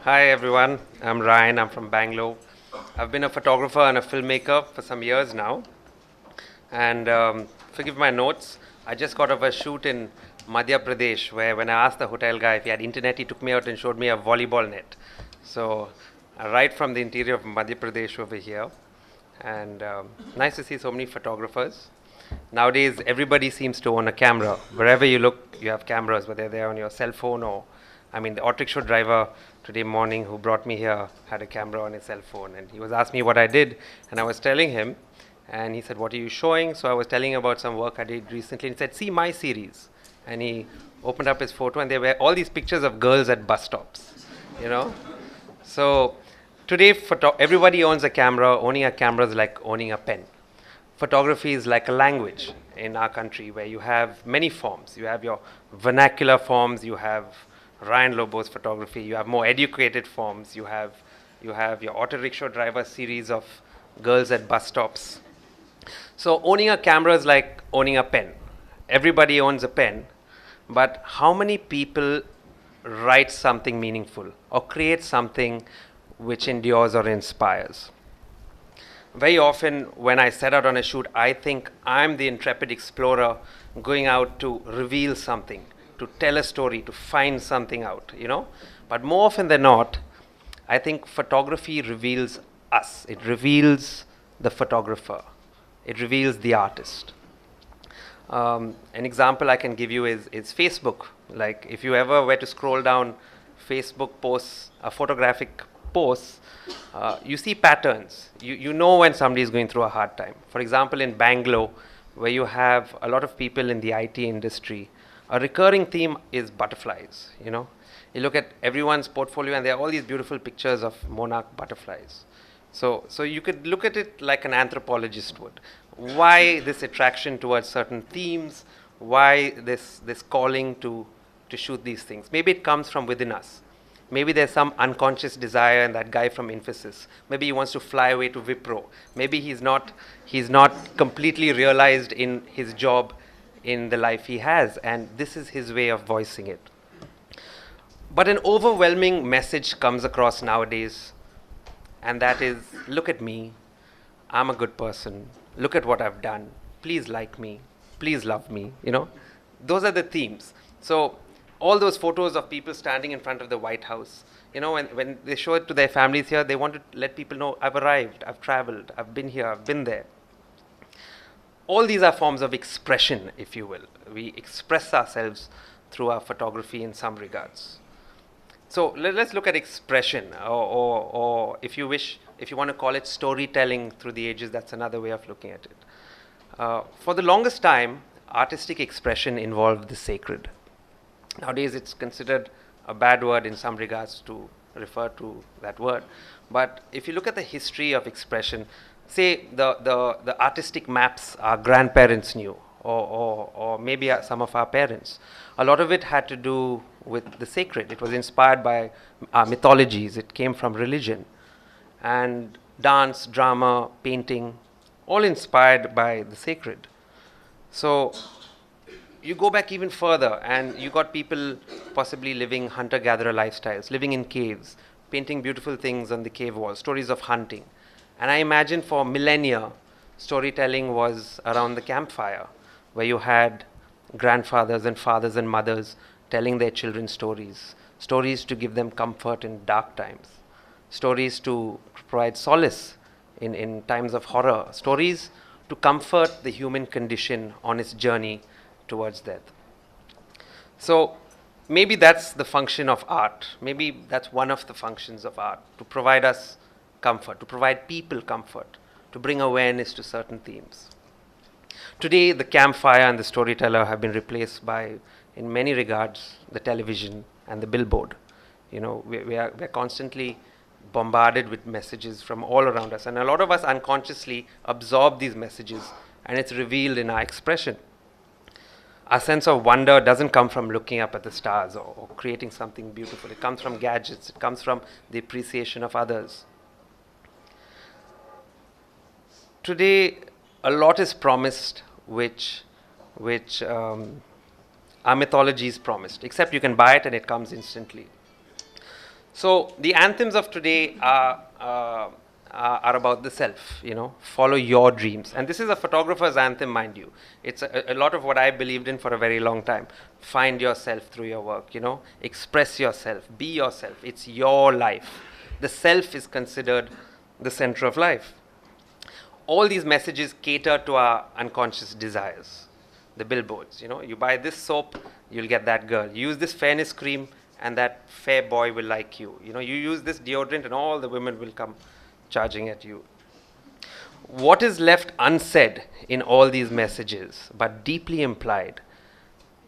Hi everyone, I'm Ryan, I'm from Bangalore. I've been a photographer and a filmmaker for some years now. And forgive my notes, I just got off a shoot in Madhya Pradesh where when I asked the hotel guy if he had internet, he took me out and showed me a volleyball net. So, right from the interior of Madhya Pradesh over here. And nice to see so many photographers. Nowadays, everybody seems to own a camera. Wherever you look, you have cameras, whether they're on your cell phone or, I mean, the auto rickshaw driver today morning who brought me here had a camera on his cell phone, and he was asking me what I did, and I was telling him, and he said, "What are you showing?" So I was telling him about some work I did recently, and he said, "See my series," and he opened up his photo, and there were all these pictures of girls at bus stops, you know. So today, everybody owns a camera. Owning a camera is like owning a pen. Photography is like a language in our country where you have many forms. You have your vernacular forms, you have Ryan Lobo's photography, you have more educated forms, you have your auto rickshaw driver series of girls at bus stops. So owning a camera is like owning a pen. Everybody owns a pen, but how many people write something meaningful or create something which endures or inspires? Very often when I set out on a shoot, I think I'm the intrepid explorer going out to reveal something, to tell a story, to find something out, you know. But more often than not, I think photography reveals us. It reveals the photographer. It reveals the artist. An example I can give you is Facebook. Like if you ever were to scroll down Facebook posts, photographic posts, you see patterns. You know when somebody is going through a hard time. For example, in Bangalore, where you have a lot of people in the IT industry, a recurring theme is butterflies. You know, you look at everyone's portfolio, and there are all these beautiful pictures of monarch butterflies. So you could look at it like an anthropologist would. Why this attraction towards certain themes? Why this calling to shoot these things? Maybe it comes from within us. Maybe there's some unconscious desire in that guy from Infosys. Maybe he wants to fly away to Wipro. Maybe he's not completely realized in his job, in the life he has, and this is his way of voicing it. But an overwhelming message comes across nowadays, and that is, look at me, I'm a good person, look at what I've done, please like me, please love me, you know. Those are the themes. So all those photos of people standing in front of the White House, you know, when they show it to their families here, they want to let people know, I've arrived, I've traveled, I've been here, I've been there. All these are forms of expression, if you will. We express ourselves through our photography in some regards. So let's look at expression, or if you wish, if you want to call it storytelling through the ages, that's another way of looking at it. For the longest time, artistic expression involved the sacred. Nowadays, it's considered a bad word in some regards to refer to that word. But if you look at the history of expression, say the artistic maps our grandparents knew, or maybe some of our parents, a lot of it had to do with the sacred. It was inspired by our mythologies. It came from religion. And dance, drama, painting, all inspired by the sacred. So you go back even further, and you got people possibly living hunter-gatherer lifestyles, living in caves, painting beautiful things on the cave walls, stories of hunting. And I imagine for millennia, storytelling was around the campfire, where you had grandfathers and fathers and mothers telling their children stories, stories to give them comfort in dark times, stories to provide solace in times of horror, stories to comfort the human condition on its journey towards death. So maybe that's the function of art. Maybe that's one of the functions of art, to provide us comfort, to provide people comfort, to bring awareness to certain themes. Today, the campfire and the storyteller have been replaced by, in many regards, the television and the billboard. You know, we're constantly bombarded with messages from all around us, and a lot of us unconsciously absorb these messages, and it's revealed in our expression. Our sense of wonder doesn't come from looking up at the stars or creating something beautiful. It comes from gadgets. It comes from the appreciation of others. Today, a lot is promised which our mythology is promised, except you can buy it and it comes instantly. So the anthems of today are about the self, follow your dreams. And this is a photographer's anthem, mind you. It's a lot of what I believed in for a very long time. Find yourself through your work, express yourself, be yourself. It's your life. The self is considered the center of life. All these messages cater to our unconscious desires. The billboards, you buy this soap, you'll get that girl. You use this fairness cream, and that fair boy will like you. You use this deodorant, and all the women will come charging at you. What is left unsaid in all these messages, but deeply implied,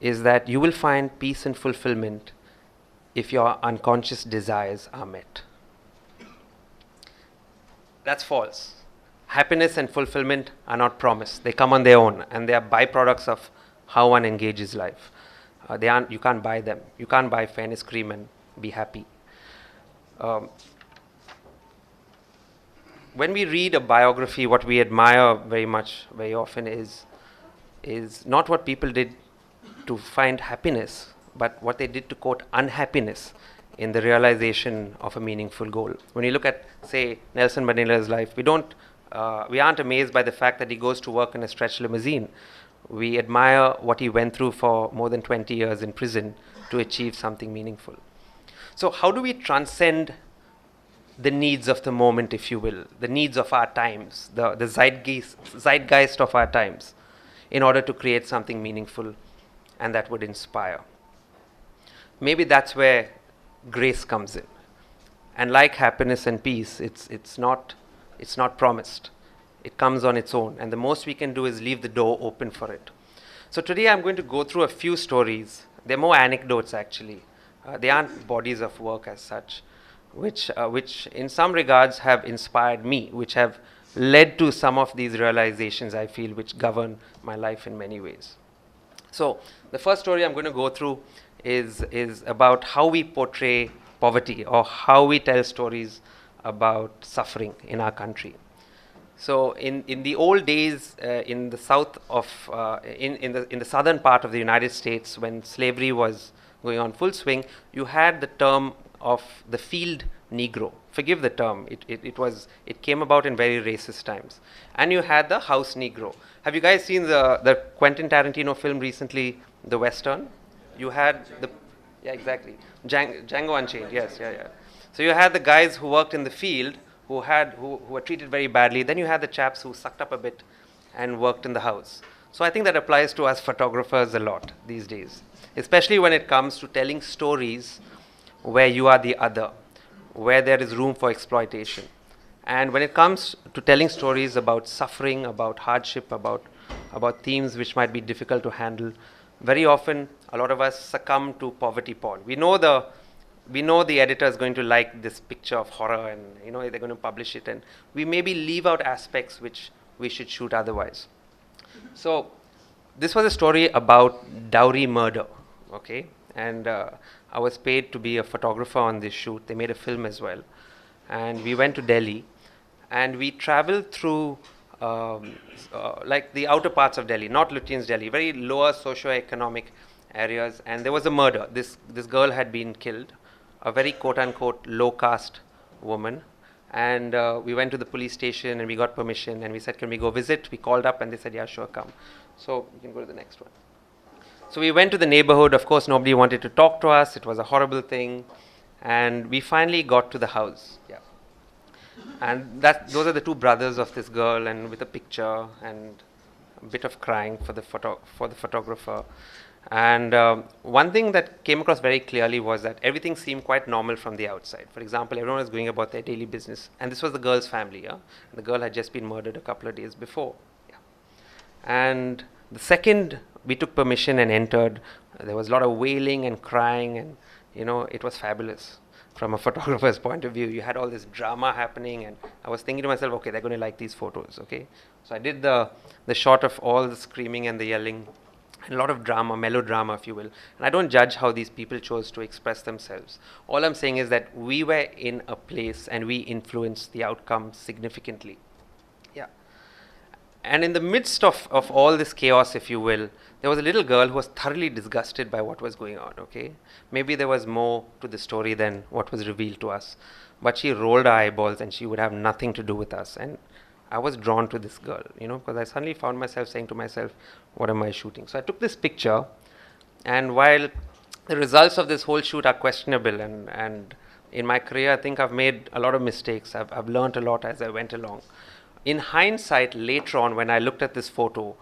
is that you will find peace and fulfillment if your unconscious desires are met. That's false. Happiness and fulfillment are not promised. They come on their own, and they are byproducts of how one engages life. You can't buy them. You can't buy fairness cream and be happy. When we read a biography, what we admire very much, very often is not what people did to find happiness, but what they did to quote unhappiness in the realization of a meaningful goal. When you look at, say, Nelson Mandela's life, we aren't amazed by the fact that he goes to work in a stretch limousine. We admire what he went through for more than 20 years in prison to achieve something meaningful. So how do we transcend the needs of the moment, if you will, the needs of our times, the zeitgeist of our times, in order to create something meaningful and that would inspire? Maybe that's where grace comes in. And like happiness and peace, it's not promised. It comes on its own, and the most we can do is leave the door open for it. So today I'm going to go through a few stories. They're more anecdotes, actually. They aren't bodies of work as such, which in some regards have inspired me, which have led to some of these realizations, I feel, which govern my life in many ways. So the first story I'm going to go through is about how we portray poverty, or how we tell stories about suffering in our country. So in the old days, in the south of in the southern part of the United States, when slavery was going on full swing, you had the term of the field Negro. Forgive the term; it came about in very racist times. And you had the house Negro. Have you guys seen the Quentin Tarantino film recently, The Western? You had exactly, Django Unchained. Yes, yeah. So you had the guys who worked in the field, who were treated very badly. Then you had the chaps who sucked up a bit and worked in the house. So I think that applies to us photographers a lot these days, especially when it comes to telling stories where you are the other, where there is room for exploitation. And when it comes to telling stories about suffering, about hardship, about themes which might be difficult to handle, very often a lot of us succumb to poverty porn. We know the editor is going to like this picture of horror, and they're going to publish it, and we maybe leave out aspects which we should shoot otherwise. So this was a story about dowry murder, okay? And I was paid to be a photographer on this shoot. They made a film as well. And we went to Delhi, and we traveled through like the outer parts of Delhi, not Lutyens Delhi, very lower socio-economic areas. And there was a murder. This girl had been killed, a very quote-unquote low-caste woman. And we went to the police station, and we got permission, and we said, can we go visit? We called up, and they said, yeah, sure, come. So you can go to the next one. So we went to the neighborhood. Of course, nobody wanted to talk to us. It was a horrible thing. And we finally got to the house. Yeah. And those are the two brothers of this girl, and with a picture and a bit of crying for the photographer. And one thing that came across very clearly was that everything seemed quite normal from the outside. For example, everyone was going about their daily business. And this was the girl's family. Yeah? The girl had just been murdered a couple of days before. Yeah. And the second we took permission and entered, there was a lot of wailing and crying, and it was fabulous from a photographer's point of view. You had all this drama happening, and I was thinking to myself, okay, they're going to like these photos, okay? So I did the shot of all the screaming and the yelling, and a lot of drama, melodrama, if you will. And I don't judge how these people chose to express themselves. All I'm saying is that we were in a place, and we influenced the outcome significantly. Yeah. And in the midst of all this chaos, if you will, there was a little girl who was thoroughly disgusted by what was going on, okay? Maybe there was more to the story than what was revealed to us. But she rolled her eyeballs and she would have nothing to do with us. And I was drawn to this girl, because I suddenly found myself saying to myself, what am I shooting? So I took this picture, and while the results of this whole shoot are questionable, and in my career, I think I've made a lot of mistakes. I've learned a lot as I went along. In hindsight, later on, when I looked at this photo,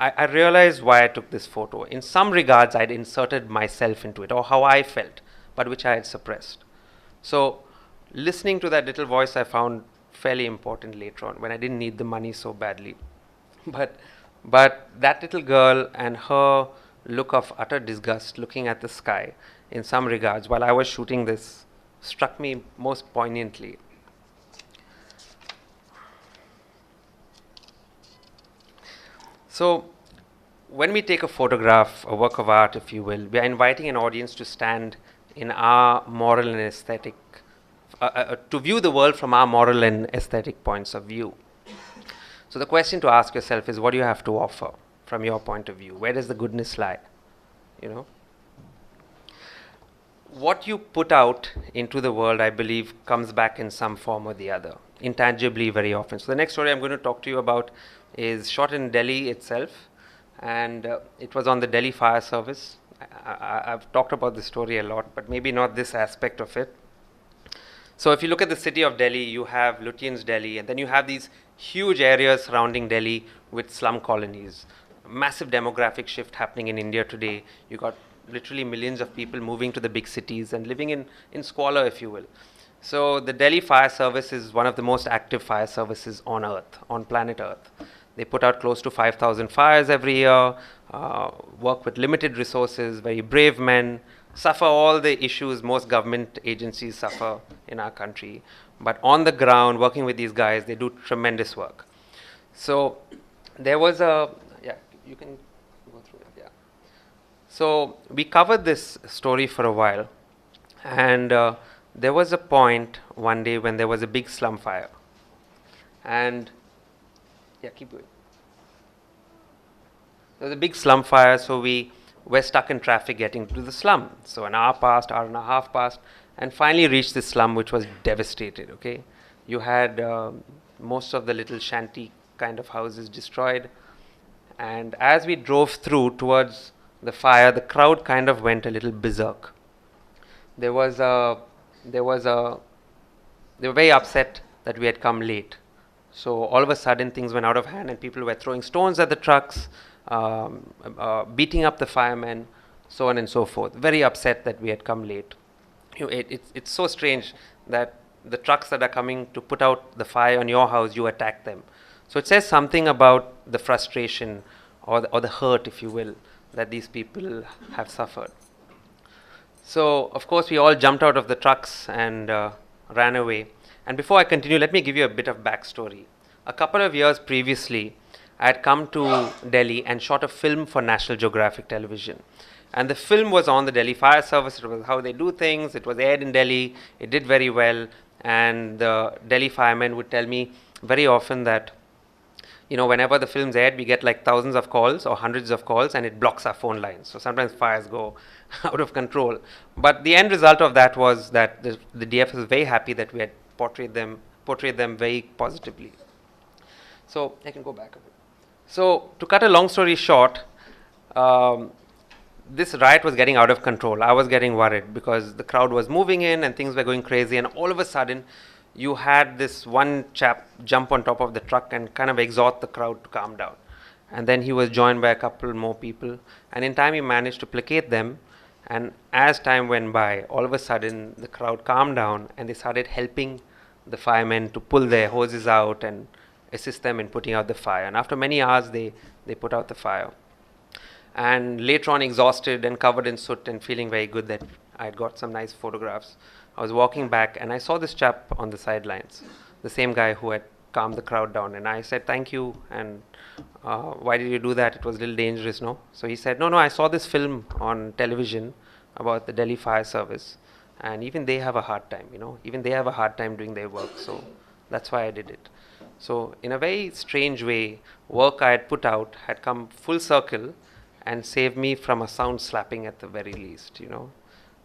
I realized why I took this photo. In some regards, I'd inserted myself into it, or how I felt, but which I had suppressed. So listening to that little voice I found fairly important later on, when I didn't need the money so badly. But that little girl and her look of utter disgust looking at the sky, in some regards, while I was shooting this, struck me most poignantly. So when we take a photograph, a work of art, if you will, we are inviting an audience to stand in our moral and aesthetic, to view the world from our moral and aesthetic points of view. So the question to ask yourself is, what do you have to offer from your point of view? Where does the goodness lie? What you put out into the world, I believe, comes back in some form or the other, intangibly very often. So the next story I'm going to talk to you about is shot in Delhi itself, and it was on the Delhi Fire Service. I've talked about this story a lot, but maybe not this aspect of it. So if you look at the city of Delhi, you have Lutyens Delhi, and then you have these huge areas surrounding Delhi with slum colonies. Massive demographic shift happening in India today. You got literally millions of people moving to the big cities and living in squalor, if you will. So the Delhi Fire Service is one of the most active fire services on Earth, on planet Earth. They put out close to 5,000 fires every year, work with limited resources, very brave men, suffer all the issues most government agencies suffer in our country. But on the ground, working with these guys, they do tremendous work. So there was you can go through it, yeah. So we covered this story for a while, and there was a point one day when there was a big slum fire. And keep going. There was a big slum fire, so we were stuck in traffic getting to the slum. So an hour passed, hour and a half passed, and finally reached the slum, which was devastated, okay? You had most of the little shanty kind of houses destroyed. And as we drove through towards the fire, the crowd kind of went a little berserk. They were very upset that we had come late. So all of a sudden things went out of hand and people were throwing stones at the trucks, beating up the firemen, so on and so forth. Very upset that we had come late. It's so strange that the trucks that are coming to put out the fire on your house, you attack them. So it says something about the frustration or the hurt, if you will, that these people have suffered. So of course we all jumped out of the trucks and ran away. And before I continue, let me give you a bit of backstory. A couple of years previously, I had come to Delhi and shot a film for National Geographic Television. And the film was on the Delhi Fire Service. It was how they do things. It was aired in Delhi. It did very well. And the Delhi firemen would tell me very often that, whenever the film's aired, we get like thousands of calls or hundreds of calls, and it blocks our phone lines. So sometimes fires go out of control. But the end result of that was that the DF was very happy that we had portrayed them very positively. So I can go back a bit. So to cut a long story short, this riot was getting out of control. I was getting worried because the crowd was moving in and things were going crazy, and all of a sudden you had this one chap jump on top of the truck and kind of exhort the crowd to calm down. And then he was joined by a couple more people, and in time he managed to placate them. And as time went by, all of a sudden the crowd calmed down and they started helping the firemen to pull their hoses out and assist them in putting out the fire. And after many hours they put out the fire. And later on, exhausted and covered in soot and feeling very good that I had got some nice photographs, I was walking back and I saw this chap on the sidelines, the same guy who had calmed the crowd down. And I said, thank you, and why did you do that? It was a little dangerous, no? So he said, no, I saw this film on television about the Delhi Fire Service, and even they have a hard time, even they have a hard time doing their work, so that's why I did it. So in a very strange way, work I had put out had come full circle, and saved me from a sound slapping at the very least, you know.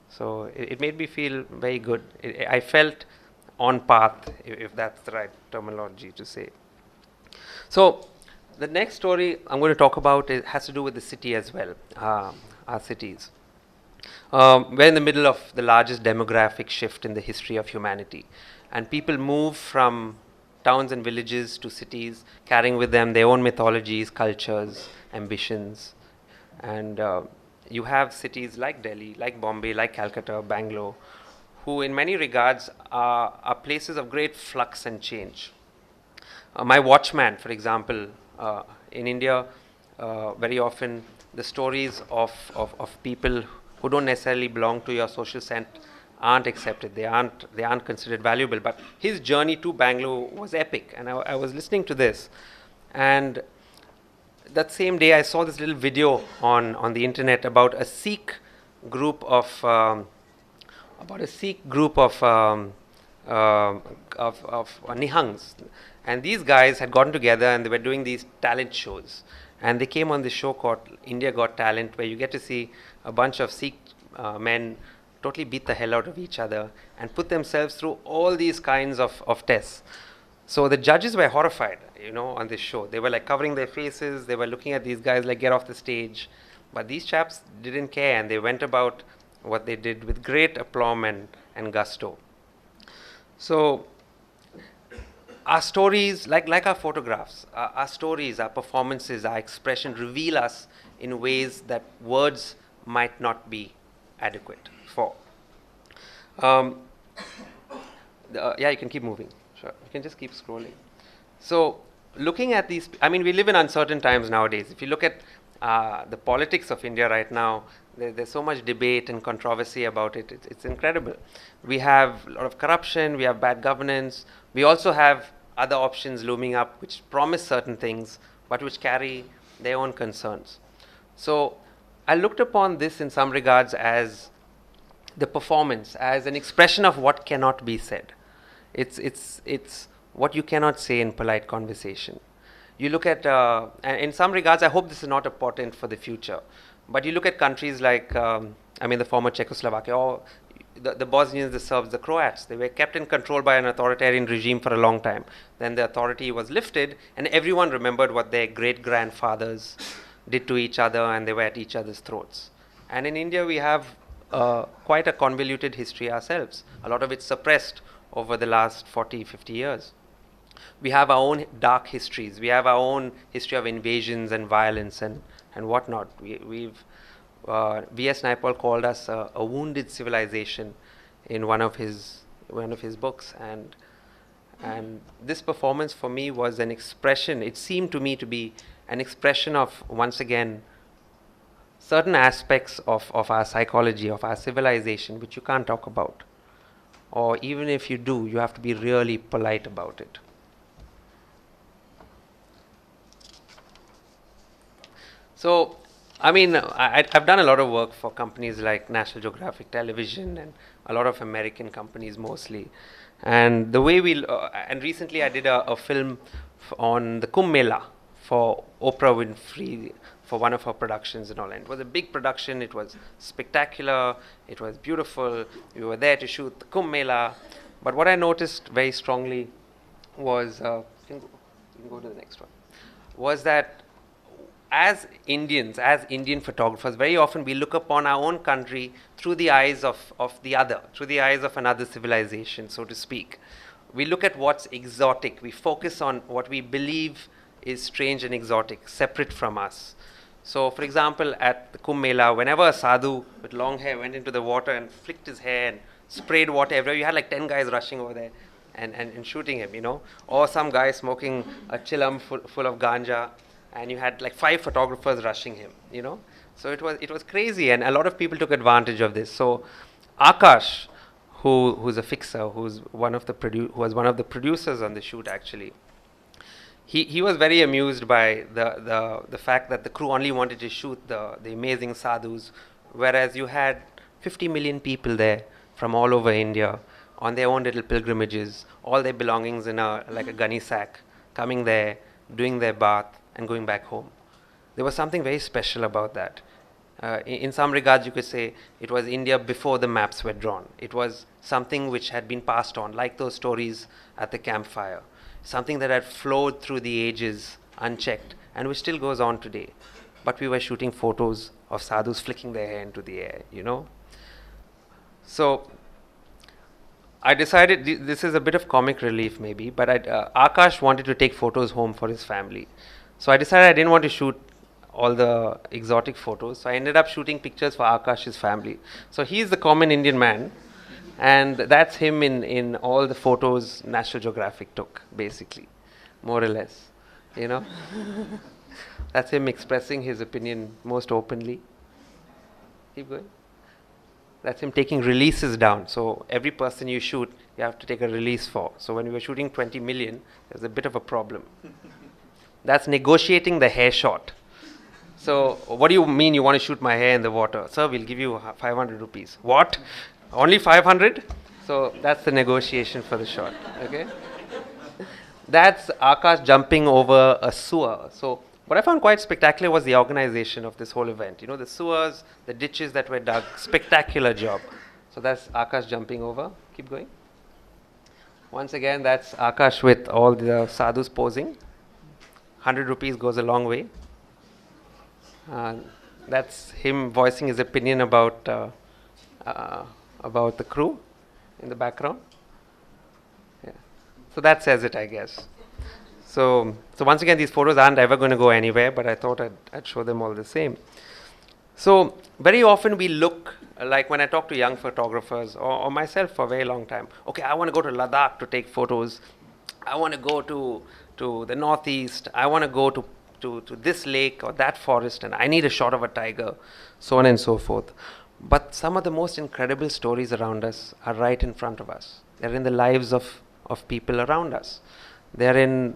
So it made me feel very good. I felt on path, if that's the right terminology to say. So the next story I'm going to talk about has to do with the city as well, our cities. We're in the middle of the largest demographic shift in the history of humanity. And people move from towns and villages to cities, carrying with them their own mythologies, cultures, ambitions. And you have cities like Delhi, like Bombay, like Calcutta, Bangalore, who in many regards are places of great flux and change. My Watchman, for example, in India, very often the stories of people who don't necessarily belong to your social set aren't accepted. They aren't considered valuable. But his journey to Bangalore was epic, and I was listening to this, and that same day I saw this little video on the internet about a Sikh group of Nihangs, and these guys had gotten together and they were doing these talent shows, and they came on this show called India Got Talent, where you get to see a bunch of Sikh men totally beat the hell out of each other and put themselves through all these kinds of tests. So the judges were horrified, you know, on this show. They were like covering their faces. They were looking at these guys like, get off the stage. But these chaps didn't care, and they went about what they did with great aplomb and gusto. So our stories, like our photographs, our stories, our performances, our expression reveal us in ways that words might not be adequate for. Yeah, you can keep moving. Sure, you can just keep scrolling. So looking at these, I mean, we live in uncertain times nowadays. If you look at the politics of India right now, there's so much debate and controversy about it. It's incredible. We have a lot of corruption. We have bad governance. We also have other options looming up which promise certain things, but which carry their own concerns. So I looked upon this in some regards as the performance, as an expression of what cannot be said. It's what you cannot say in polite conversation. You look at, and in some regards, I hope this is not a portent for the future, but you look at countries like, the former Czechoslovakia, or the Bosnians, the Serbs, the Croats. They were kept in control by an authoritarian regime for a long time. Then the authority was lifted, and everyone remembered what their great-grandfathers did to each other, and they were at each other's throats. And in India, we have quite a convoluted history ourselves. A lot of it suppressed over the last 40, 50 years. We have our own dark histories. We have our own history of invasions and violence and whatnot. We've V.S. Naipaul called us a wounded civilization in one of his books, and this performance for me was an expression. It seemed to me to be an expression of, once again, certain aspects of our psychology, of our civilization, which you can't talk about. Or even if you do, you have to be really polite about it. So, I've done a lot of work for companies like National Geographic Television and a lot of American companies mostly. And the way and recently I did a film on the Kumbh Mela for Oprah Winfrey for one of her productions and all. And it was a big production. It was spectacular. It was beautiful. We were there to shoot the Kumbh Mela. But what I noticed very strongly was, you can go to the next one, was that as Indians, as Indian photographers, very often we look upon our own country through the eyes of the other, through the eyes of another civilization, so to speak. We look at what's exotic. We focus on what we believe is strange and exotic, separate from us. So, for example, at the Kumbh Mela, whenever a sadhu with long hair went into the water and flicked his hair and sprayed water everywhere, you had like 10 guys rushing over there and shooting him, you know. Or some guy smoking a chillam full of ganja, and you had like 5 photographers rushing him, you know. So it was crazy, and a lot of people took advantage of this. So Akash, who's a fixer, who was one of the producers on the shoot actually, he was very amused by the fact that the crew only wanted to shoot the amazing sadhus, whereas you had 50 million people there from all over India on their own little pilgrimages, all their belongings in like a gunny sack, coming there, doing their bath, and going back home. There was something very special about that. In some regards, you could say it was India before the maps were drawn. It was something which had been passed on, like those stories at the campfire, something that had flowed through the ages unchecked and which still goes on today. But we were shooting photos of sadhus flicking their hair into the air, you know. So I decided, this is a bit of comic relief maybe, but Akash wanted to take photos home for his family. So I decided I didn't want to shoot all the exotic photos. So I ended up shooting pictures for Akash's family. So he's the common Indian man, and that's him in all the photos National Geographic took, basically, more or less, you know. That's him expressing his opinion most openly. Keep going. That's him taking releases down. So every person you shoot, you have to take a release for. So when we were shooting 20 million, there's a bit of a problem. That's negotiating the hair shot. So what do you mean you want to shoot my hair in the water? Sir, we'll give you 500 rupees. What? Only 500? So that's the negotiation for the shot. Okay. That's Akash jumping over a sewer. So what I found quite spectacular was the organization of this whole event. You know, the sewers, the ditches that were dug, spectacular job. So that's Akash jumping over. Keep going. Once again, that's Akash with all the sadhus posing. 100 rupees goes a long way. That's him voicing his opinion about the crew in the background. Yeah. So that says it, I guess. So once again, these photos aren't ever going to go anywhere, but I thought I'd show them all the same. So very often we look, like when I talk to young photographers or myself for a very long time, okay, I want to go to Ladakh to take photos. I want to go to the northeast. I want to go to this lake or that forest, and I need a shot of a tiger, so on and so forth. But some of the most incredible stories around us are right in front of us. They're in the lives of people around us. They're in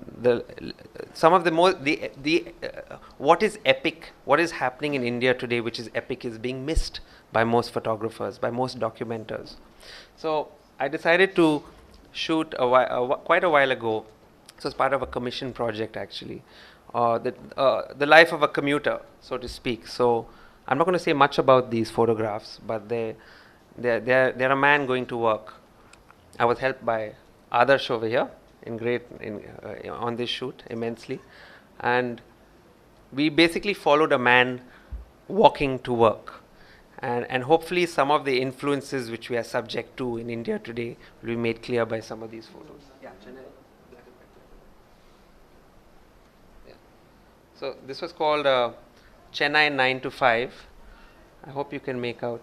some of the most, what is epic, what is happening in India today, which is epic, is being missed by most photographers, by most documenters. So I decided to shoot quite a while ago. So it's part of a commission project, actually. The life of a commuter, so to speak. So I'm not going to say much about these photographs, but they're a man going to work. I was helped by Adarsh over here on this shoot immensely, and we basically followed a man walking to work, and hopefully some of the influences which we are subject to in India today will be made clear by some of these photos. Yeah, yeah. So this was called Chennai 9 to 5. I hope you can make out.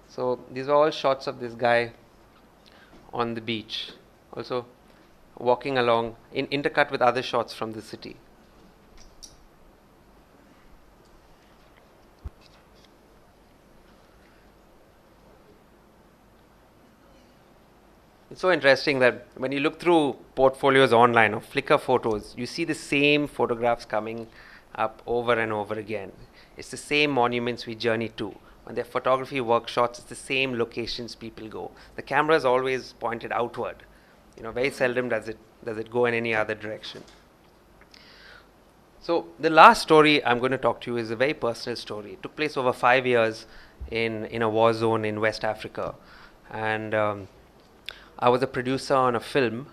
So these are all shots of this guy on the beach, also walking along, intercut with other shots from the city. It's so interesting that when you look through portfolios online or Flickr photos, you see the same photographs coming up over and over again. It's the same monuments we journey to. On their photography workshops, it's the same locations people go. The camera is always pointed outward. You know, very seldom does it go in any other direction. So the last story I'm going to talk to you is a very personal story. It took place over 5 years in a war zone in West Africa, and I was a producer on a film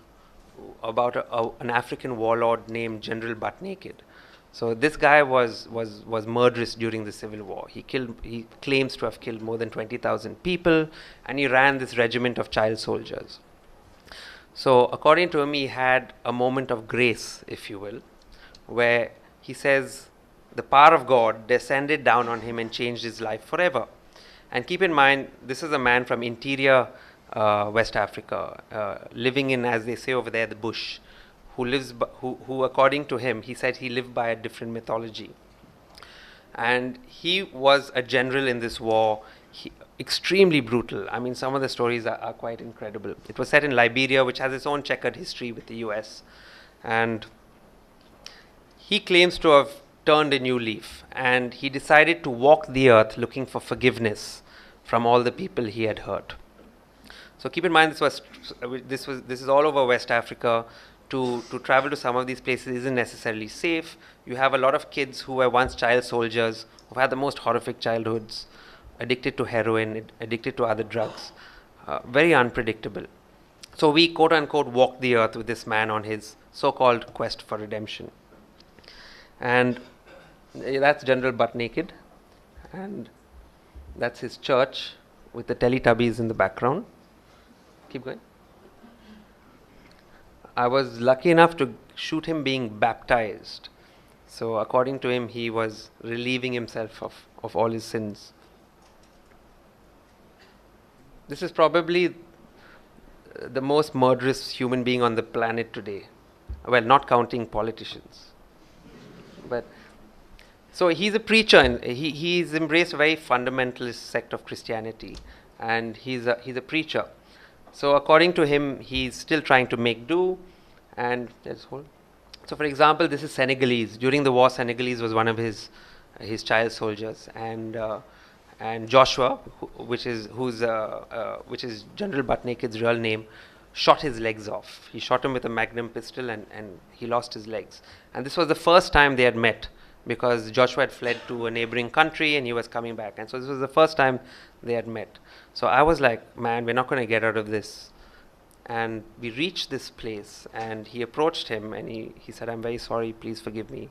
about an African warlord named General Butt Naked. So this guy was murderous during the Civil War. He claims to have killed more than 20,000 people, and he ran this regiment of child soldiers. So according to him, he had a moment of grace, if you will, where he says the power of God descended down on him and changed his life forever. And keep in mind, this is a man from interior West Africa, living in, as they say over there, the bush, who according to him, he said he lived by a different mythology. And he was a general in this war. Extremely brutal. I mean, some of the stories are quite incredible. It was set in Liberia, which has its own checkered history with the US. And he claims to have turned a new leaf. And he decided to walk the earth looking for forgiveness from all the people he had hurt. So keep in mind, this is all over West Africa. to travel to some of these places isn't necessarily safe. You have a lot of kids who were once child soldiers, who had the most horrific childhoods, addicted to heroin, addicted to other drugs, very unpredictable. So we quote unquote walked the earth with this man on his so-called quest for redemption. And that's General Butt Naked, and that's his church with the Teletubbies in the background. Keep going. I was lucky enough to shoot him being baptized. So according to him, he was relieving himself of all his sins. This is probably the most murderous human being on the planet today. Well, not counting politicians. But so he's a preacher, and he's embraced a very fundamentalist sect of Christianity, and he's a preacher. So according to him, he's still trying to make do, and let's hold. So for example, this is Senegalese. During the war, Senegalese was one of his child soldiers, and Joshua, which is General Butt Naked's real name, shot his legs off. He shot him with a Magnum pistol, and he lost his legs. And this was the first time they had met, because Joshua had fled to a neighboring country and he was coming back. And so this was the first time they had met. So I was like, man, we're not going to get out of this. And we reached this place, and he approached him, and he said, I'm very sorry, please forgive me,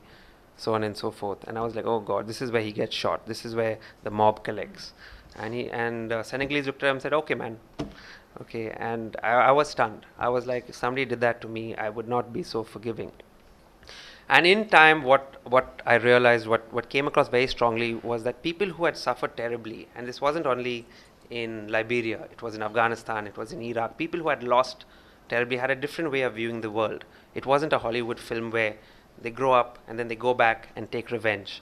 so on and so forth. And I was like, oh God, this is where he gets shot. This is where the mob collects. And Senegalese looked at him and said, okay, man. Okay, and I was stunned. I was like, if somebody did that to me, I would not be so forgiving. And in time, what I realized, what came across very strongly, was that people who had suffered terribly, and this wasn't only in Liberia, it was in Afghanistan, it was in Iraq, people who had lost terribly had a different way of viewing the world. It wasn't a Hollywood film where they grow up and then they go back and take revenge.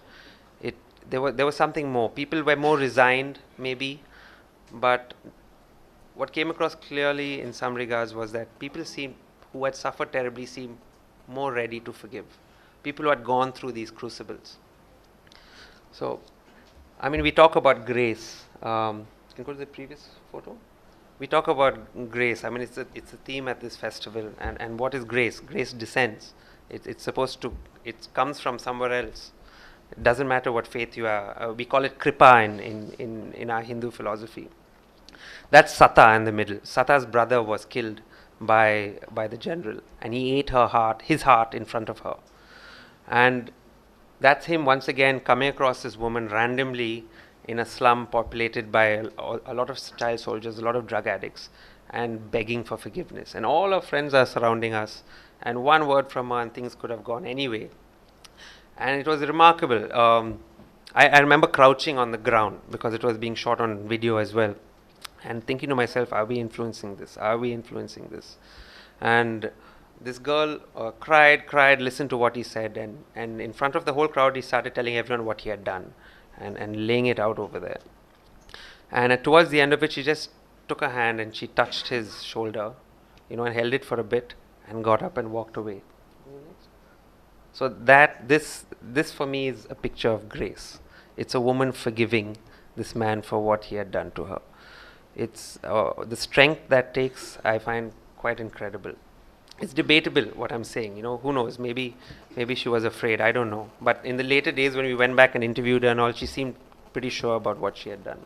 There was something more. People were more resigned, maybe, but what came across clearly in some regards was that people who had suffered terribly seemed more ready to forgive. People who had gone through these crucibles. So, I mean, we talk about grace. Can you go to the previous photo? We talk about grace. I mean, it's a theme at this festival. And what is grace? Grace descends. It's supposed to. It comes from somewhere else. It doesn't matter what faith you are. We call it kripa in our Hindu philosophy. That's Sata in the middle. Sata's brother was killed by the general, and he ate his heart in front of her. And that's him once again coming across this woman randomly in a slum populated by a lot of child soldiers, a lot of drug addicts, and begging for forgiveness. And all our friends are surrounding us, and one word from her and things could have gone anyway. And it was remarkable. I remember crouching on the ground because it was being shot on video as well, and thinking to myself, are we influencing this? Are we influencing this? And this girl cried, listened to what he said, and in front of the whole crowd, he started telling everyone what he had done and laying it out over there. And towards the end of it, she just took her hand and she touched his shoulder, and held it for a bit and got up and walked away. So this for me is a picture of grace. It's a woman forgiving this man for what he had done to her. It's the strength that takes, I find quite incredible. It's debatable what I'm saying, who knows, maybe she was afraid, I don't know. But in the later days when we went back and interviewed her and all, she seemed pretty sure about what she had done.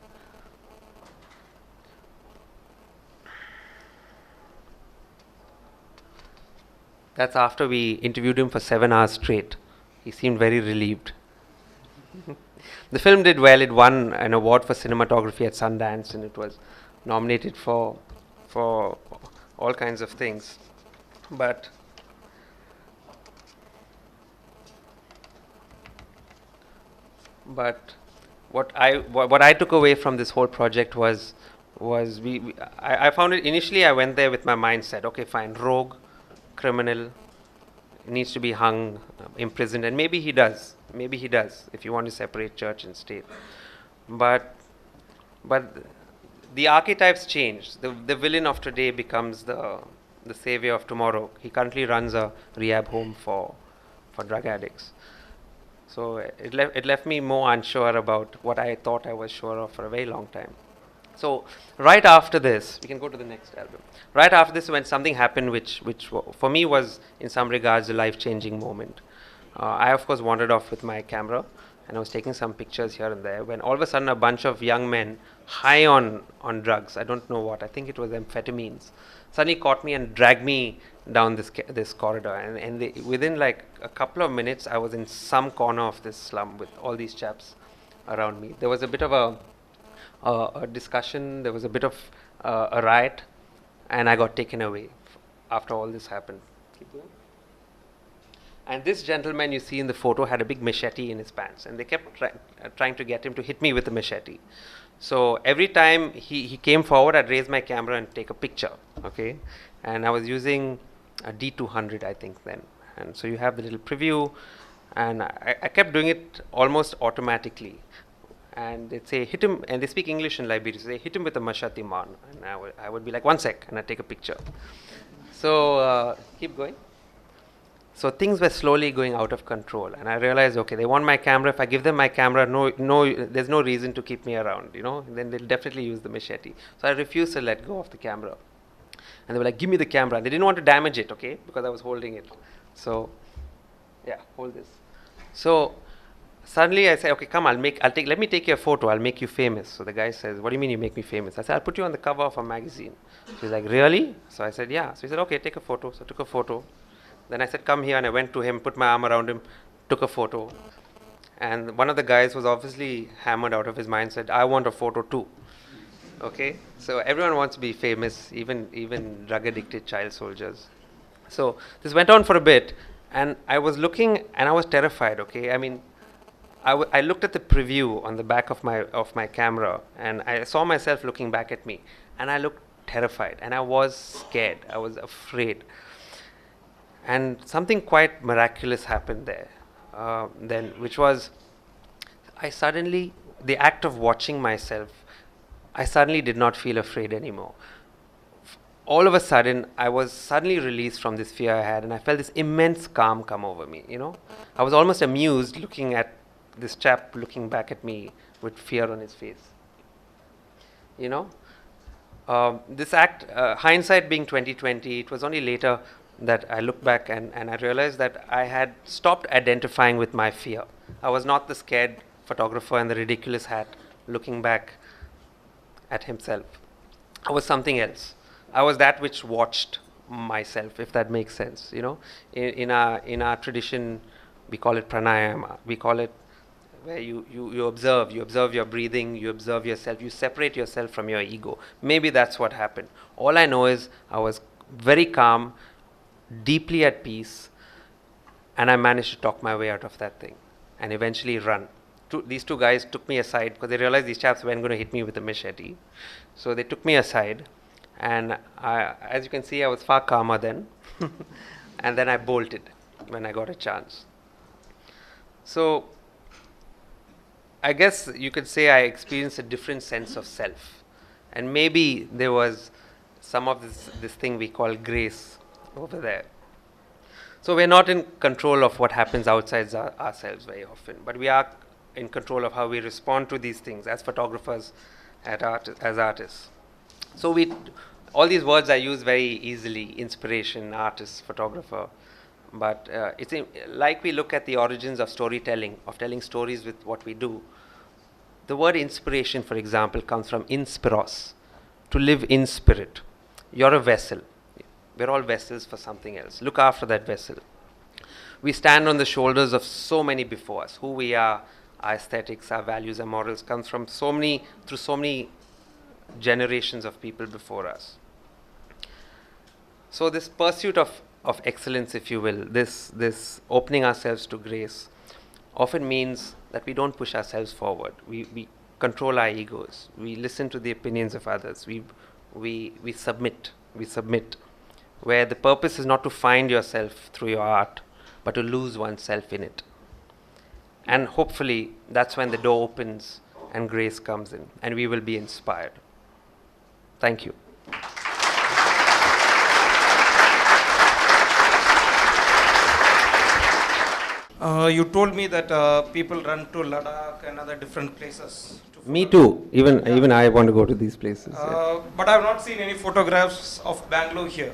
That's after we interviewed him for 7 hours straight. He seemed very relieved. The film did well. It won an award for cinematography at Sundance, and it was nominated for all kinds of things. But what I took away from this whole project was I found it initially. I went there with my mindset, okay, fine, rogue, criminal, needs to be hung, imprisoned, and maybe he does if you want to separate church and state. But the archetypes change. The villain of today becomes the savior of tomorrow. He currently runs a rehab home for drug addicts. So it left me more unsure about what I thought I was sure of for a very long time. So right after this, we can go to the next album. Right after this, when something happened, for me was in some regards a life-changing moment. I of course wandered off with my camera, and I was taking some pictures here and there. When all of a sudden, a bunch of young men, high on drugs, I don't know what, I think it was amphetamines, suddenly caught me and dragged me down this corridor. And within like a couple of minutes, I was in some corner of this slum with all these chaps around me. There was a bit of a discussion, there was a bit of a riot, and I got taken away after all this happened. Keep going. And this gentleman you see in the photo had a big machete in his pants, and they kept trying to get him to hit me with the machete. So every time he came forward, I'd raise my camera and take a picture, okay? And I was using a D200, I think, then. And so you have the little preview, and I kept doing it almost automatically. And they'd say, hit him, and they speak English in Liberia, so they hit him with a machete, man. And I would be like, 1 sec, and I'd take a picture. So keep going. So things were slowly going out of control, and I realized, okay, they want my camera. If I give them my camera, there's no reason to keep me around, you know. Then they'll definitely use the machete. So I refused to let go of the camera, and they were like, "Give me the camera." And they didn't want to damage it, okay, because I was holding it. So, yeah, hold this. So suddenly I say, "Okay, come, let me take your photo. I'll make you famous." So the guy says, "What do you mean you make me famous?" I said, "I'll put you on the cover of a magazine." So he's like, "Really?" So I said, "Yeah." So he said, "Okay, take a photo." So I took a photo. Then I said, "Come here," and I went to him, put my arm around him, took a photo. And one of the guys was obviously hammered out of his mind, said, "I want a photo too." Okay? So everyone wants to be famous, even drug-addicted child soldiers. So this went on for a bit, and I was looking, and I was terrified, okay? I mean, I looked at the preview on the back of my camera, and I saw myself looking back at me, and I looked terrified, and I was scared. I was afraid. And something quite miraculous happened there then, which was the act of watching myself, I suddenly did not feel afraid anymore. All of a sudden, I was suddenly released from this fear I had, and I felt this immense calm come over me, you know. I was almost amused looking at this chap looking back at me with fear on his face, you know. This act, hindsight being 2020, it was only later that I looked back and I realized that I had stopped identifying with my fear. I was not the scared photographer in the ridiculous hat looking back at himself. I was something else. I was that which watched myself, if that makes sense. You know, in our tradition, we call it pranayama. We call it where you observe your breathing, you observe yourself, you separate yourself from your ego. Maybe that's what happened. All I know is I was very calm, deeply at peace, and I managed to talk my way out of that thing and eventually run. These two guys took me aside because they realized these chaps weren't going to hit me with a machete. So they took me aside, and as you can see, I was far calmer then. And then I bolted when I got a chance. So I guess you could say I experienced a different sense of self, and maybe there was some of this thing we call grace over there. So we're not in control of what happens outside ourselves very often, but we are in control of how we respond to these things as photographers, as artists. So all these words I use very easily: inspiration, artist, photographer. But it's like we look at the origins of storytelling, of telling stories with what we do. The word inspiration, for example, comes from inspiros, to live in spirit. You're a vessel. We're all vessels for something else. Look after that vessel. We stand on the shoulders of so many before us. Who we are, our aesthetics, our values, our morals comes from through so many generations of people before us. So this pursuit of excellence, if you will, this opening ourselves to grace, often means that we don't push ourselves forward. We control our egos. We listen to the opinions of others. We submit. We submit. Where the purpose is not to find yourself through your art, but to lose oneself in it. And hopefully that's when the door opens and grace comes in, and we will be inspired. Thank you. You told me that people run to Ladakh and other different places to Me too. Even I want to go to these places. But I have not seen any photographs of Bangalore here.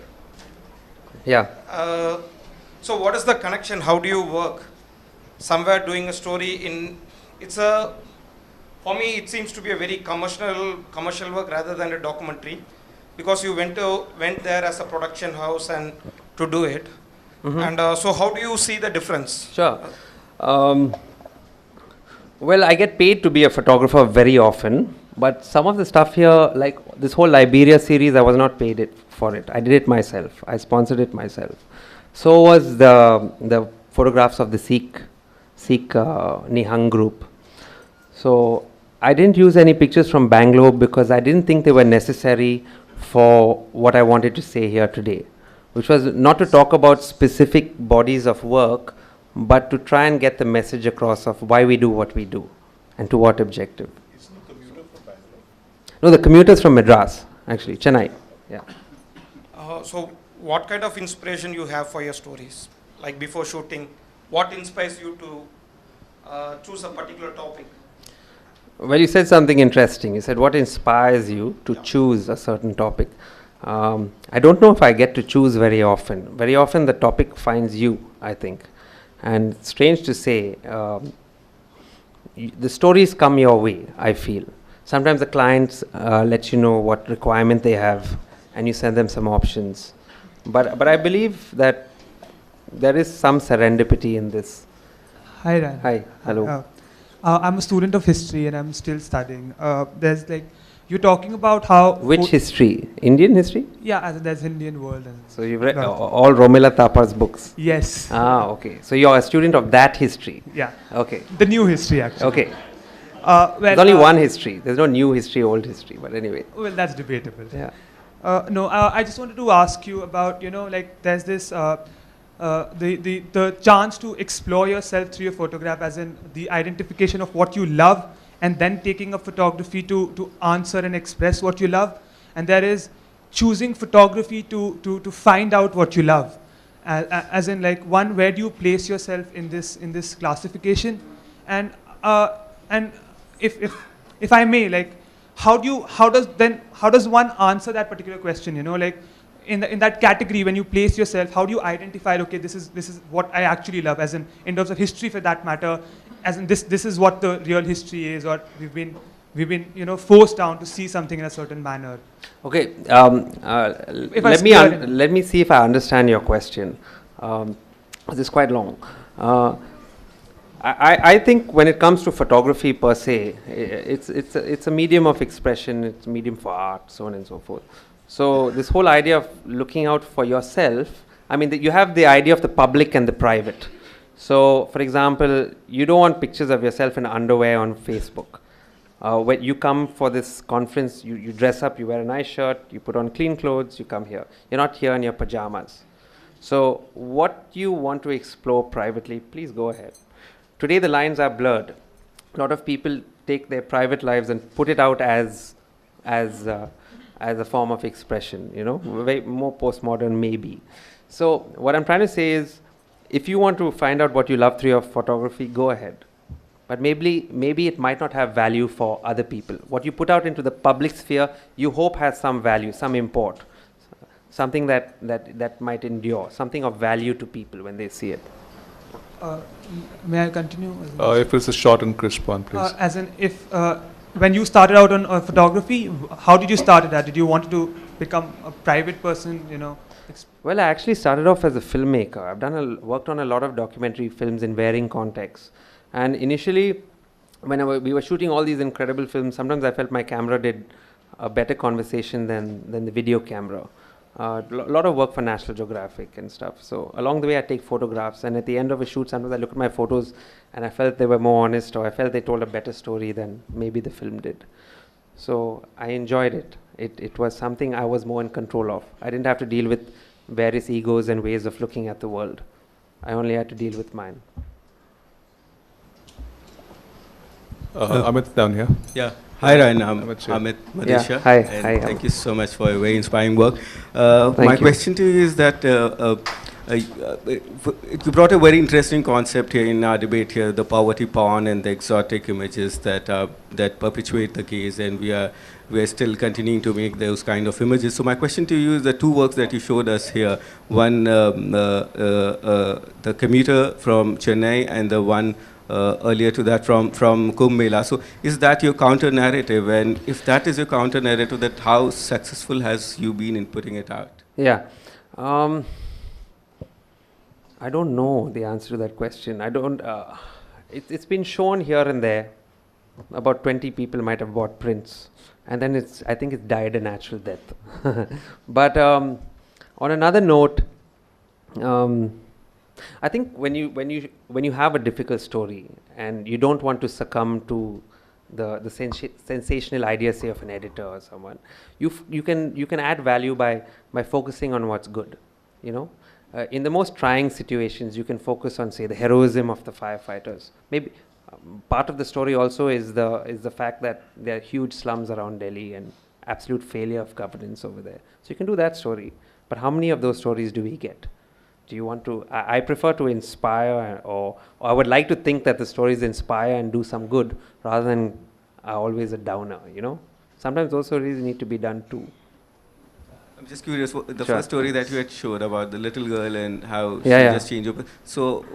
Yeah. So what is the connection? How do you work? Somewhere doing a story in, for me it seems to be a very commercial work rather than a documentary, because you went there as a production house and to do it. And so how do you see the difference? Sure. Well, I get paid to be a photographer very often, but some of the stuff here, like this whole Liberia series, I was not paid for it. I did it myself. I sponsored it myself. So was the photographs of the Sikh Nihang group. So I didn't use any pictures from Bangalore because I didn't think they were necessary for what I wanted to say here today, which was not to talk about specific bodies of work, but to try and get the message across of why we do what we do and to what objective. Isn't the commuter from Bangalore? No, the commuter's from Madras, actually, Chennai. Yeah. So what kind of inspiration you have for your stories? Like before shooting, what inspires you to choose a particular topic? Well, you said something interesting. You said, what inspires you to choose a certain topic? I don't know if I get to choose very often. Very often the topic finds you, I think. And it's strange to say, the stories come your way, I feel. Sometimes the clients let you know what requirement they have and you send them some options. But I believe that there is some serendipity in this. Hi, Ryan. Hi, hello. I'm a student of history and I'm still studying. There's like, you're talking about how... Which history? Indian history? Yeah, there's Indian world. And so you've read all Romila Thapa's books? Yes. Ah, okay. So you're a student of that history? Yeah. Okay. The new history, actually. Okay. Well, there's only one history. There's no new history, old history. But anyway. Well, that's debatable. Yeah. No, I just wanted to ask you about, like there's this, the chance to explore yourself through your photograph, as in the identification of what you love, and then taking up photography to answer and express what you love. And there is choosing photography to find out what you love. As in, like, one, where do you place yourself in this classification? And if I may, like, how does one answer that particular question? Like, in that category, when you place yourself, how do you identify, okay, this is what I actually love, as in terms of history for that matter, as in this is what the real history is, or we've been forced down to see something in a certain manner. Okay, let me see if I understand your question. This is quite long. I think when it comes to photography per se, it's a medium of expression, it's a medium for art, so on and so forth. So this whole idea of looking out for yourself, I mean, you have the idea of the public and the private. So, for example, you don't want pictures of yourself in underwear on Facebook. When you come for this conference, you dress up, you wear a nice shirt, you put on clean clothes, you come here. You're not here in your pajamas. So what you want to explore privately, please go ahead. Today the lines are blurred. A lot of people take their private lives and put it out as a form of expression, way more postmodern maybe. So what I'm trying to say is, if you want to find out what you love through your photography, go ahead. But maybe it might not have value for other people. What you put out into the public sphere, you hope has some value, some import, something that might endure, something of value to people when they see it. May I continue? If it's a short and crisp one, please. As in, when you started out on photography, how did you start that? Did you want to become a private person, Well, I actually started off as a filmmaker. I've worked on a lot of documentary films in varying contexts. And initially, when we were shooting all these incredible films, sometimes I felt my camera did a better conversation than the video camera. A lot of work for National Geographic and stuff. So along the way, I take photographs, and at the end of a shoot, sometimes I look at my photos and I felt they were more honest, or I felt they told a better story than maybe the film did. So I enjoyed it. It was something I was more in control of. I didn't have to deal with various egos and ways of looking at the world. I only had to deal with mine. Amit down here. Yeah. Hi Ryan, I'm Amit Madisha. Yeah. Hi. And thank you so much for your very inspiring work. My question to you is that you brought a very interesting concept here in our debate here, the poverty porn and the exotic images that that perpetuate the gaze, and we are still continuing to make those kind of images. So my question to you is the two works that you showed us here, one the commuter from Chennai and the one earlier to that from Kumbh Mela. So is that your counter narrative? And if that is your counter narrative, that how successful has you been in putting it out? Yeah. I don't know the answer to that question. I don't. It's been shown here and there. About 20 people might have bought prints, and then I think it's died a natural death. But on another note, I think when you have a difficult story and you don't want to succumb to the sensational idea, say, of an editor or someone, you can add value by focusing on what's good. You know, in the most trying situations, you can focus on, say, the heroism of the firefighters. Maybe part of the story also is the fact that there are huge slums around Delhi and absolute failure of governance over there. So you can do that story. But how many of those stories do we get? Do you want to? I prefer to inspire, or I would like to think that the stories inspire and do some good, rather than always a downer. You know, sometimes those stories need to be done too. I'm just curious, the Sure. first story that you had showed about the little girl and how she Yeah. just changed her. So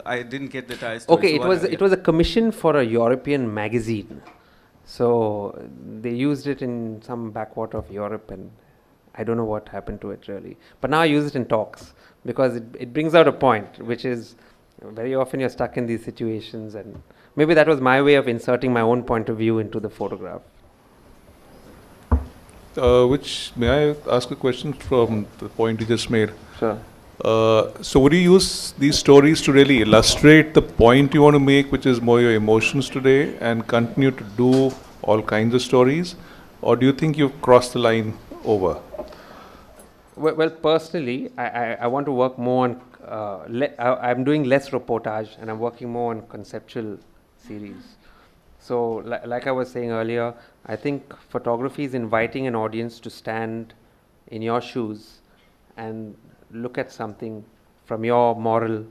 I didn't get the entire story. Okay, So it was a commission for a European magazine. So they used it in some backwater of Europe, and I don't know what happened to it really. But now I use it in talks because it brings out a point, which is very often you're stuck in these situations, and maybe that was my way of inserting my own point of view into the photograph. May I ask a question from the point you just made? Sure. So would you use these stories to really illustrate the point you want to make, which is more your emotions today, and continue to do all kinds of stories? Or do you think you've crossed the line over? Well, personally, I want to work more on, I'm doing less reportage and I'm working more on conceptual series. So like I was saying earlier, I think photography is inviting an audience to stand in your shoes and look at something from your moral,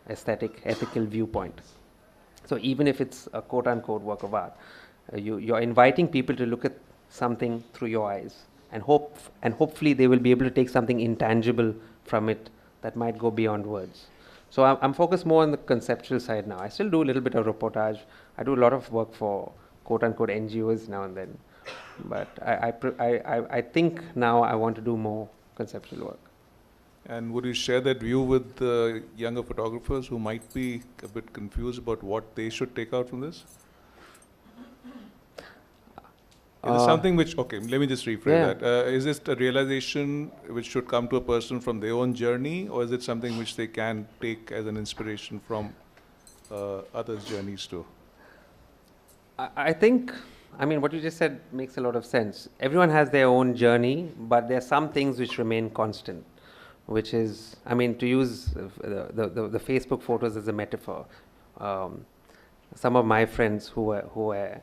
aesthetic, ethical viewpoint. So even if it's a quote-unquote work of art, you're inviting people to look at something through your eyes, and hopefully they will be able to take something intangible from it that might go beyond words. So I'm focused more on the conceptual side now. I still do a little bit of reportage. I do a lot of work for quote-unquote NGOs now and then. But I think now I want to do more conceptual work. And would you share that view with the younger photographers who might be a bit confused about what they should take out from this? Is it something which, okay, let me just rephrase that. Is this a realization which should come to a person from their own journey, or is it something which they can take as an inspiration from others' journeys too? I think, I mean, what you just said makes a lot of sense. Everyone has their own journey, but there are some things which remain constant, which is, I mean, to use the Facebook photos as a metaphor, some of my friends who were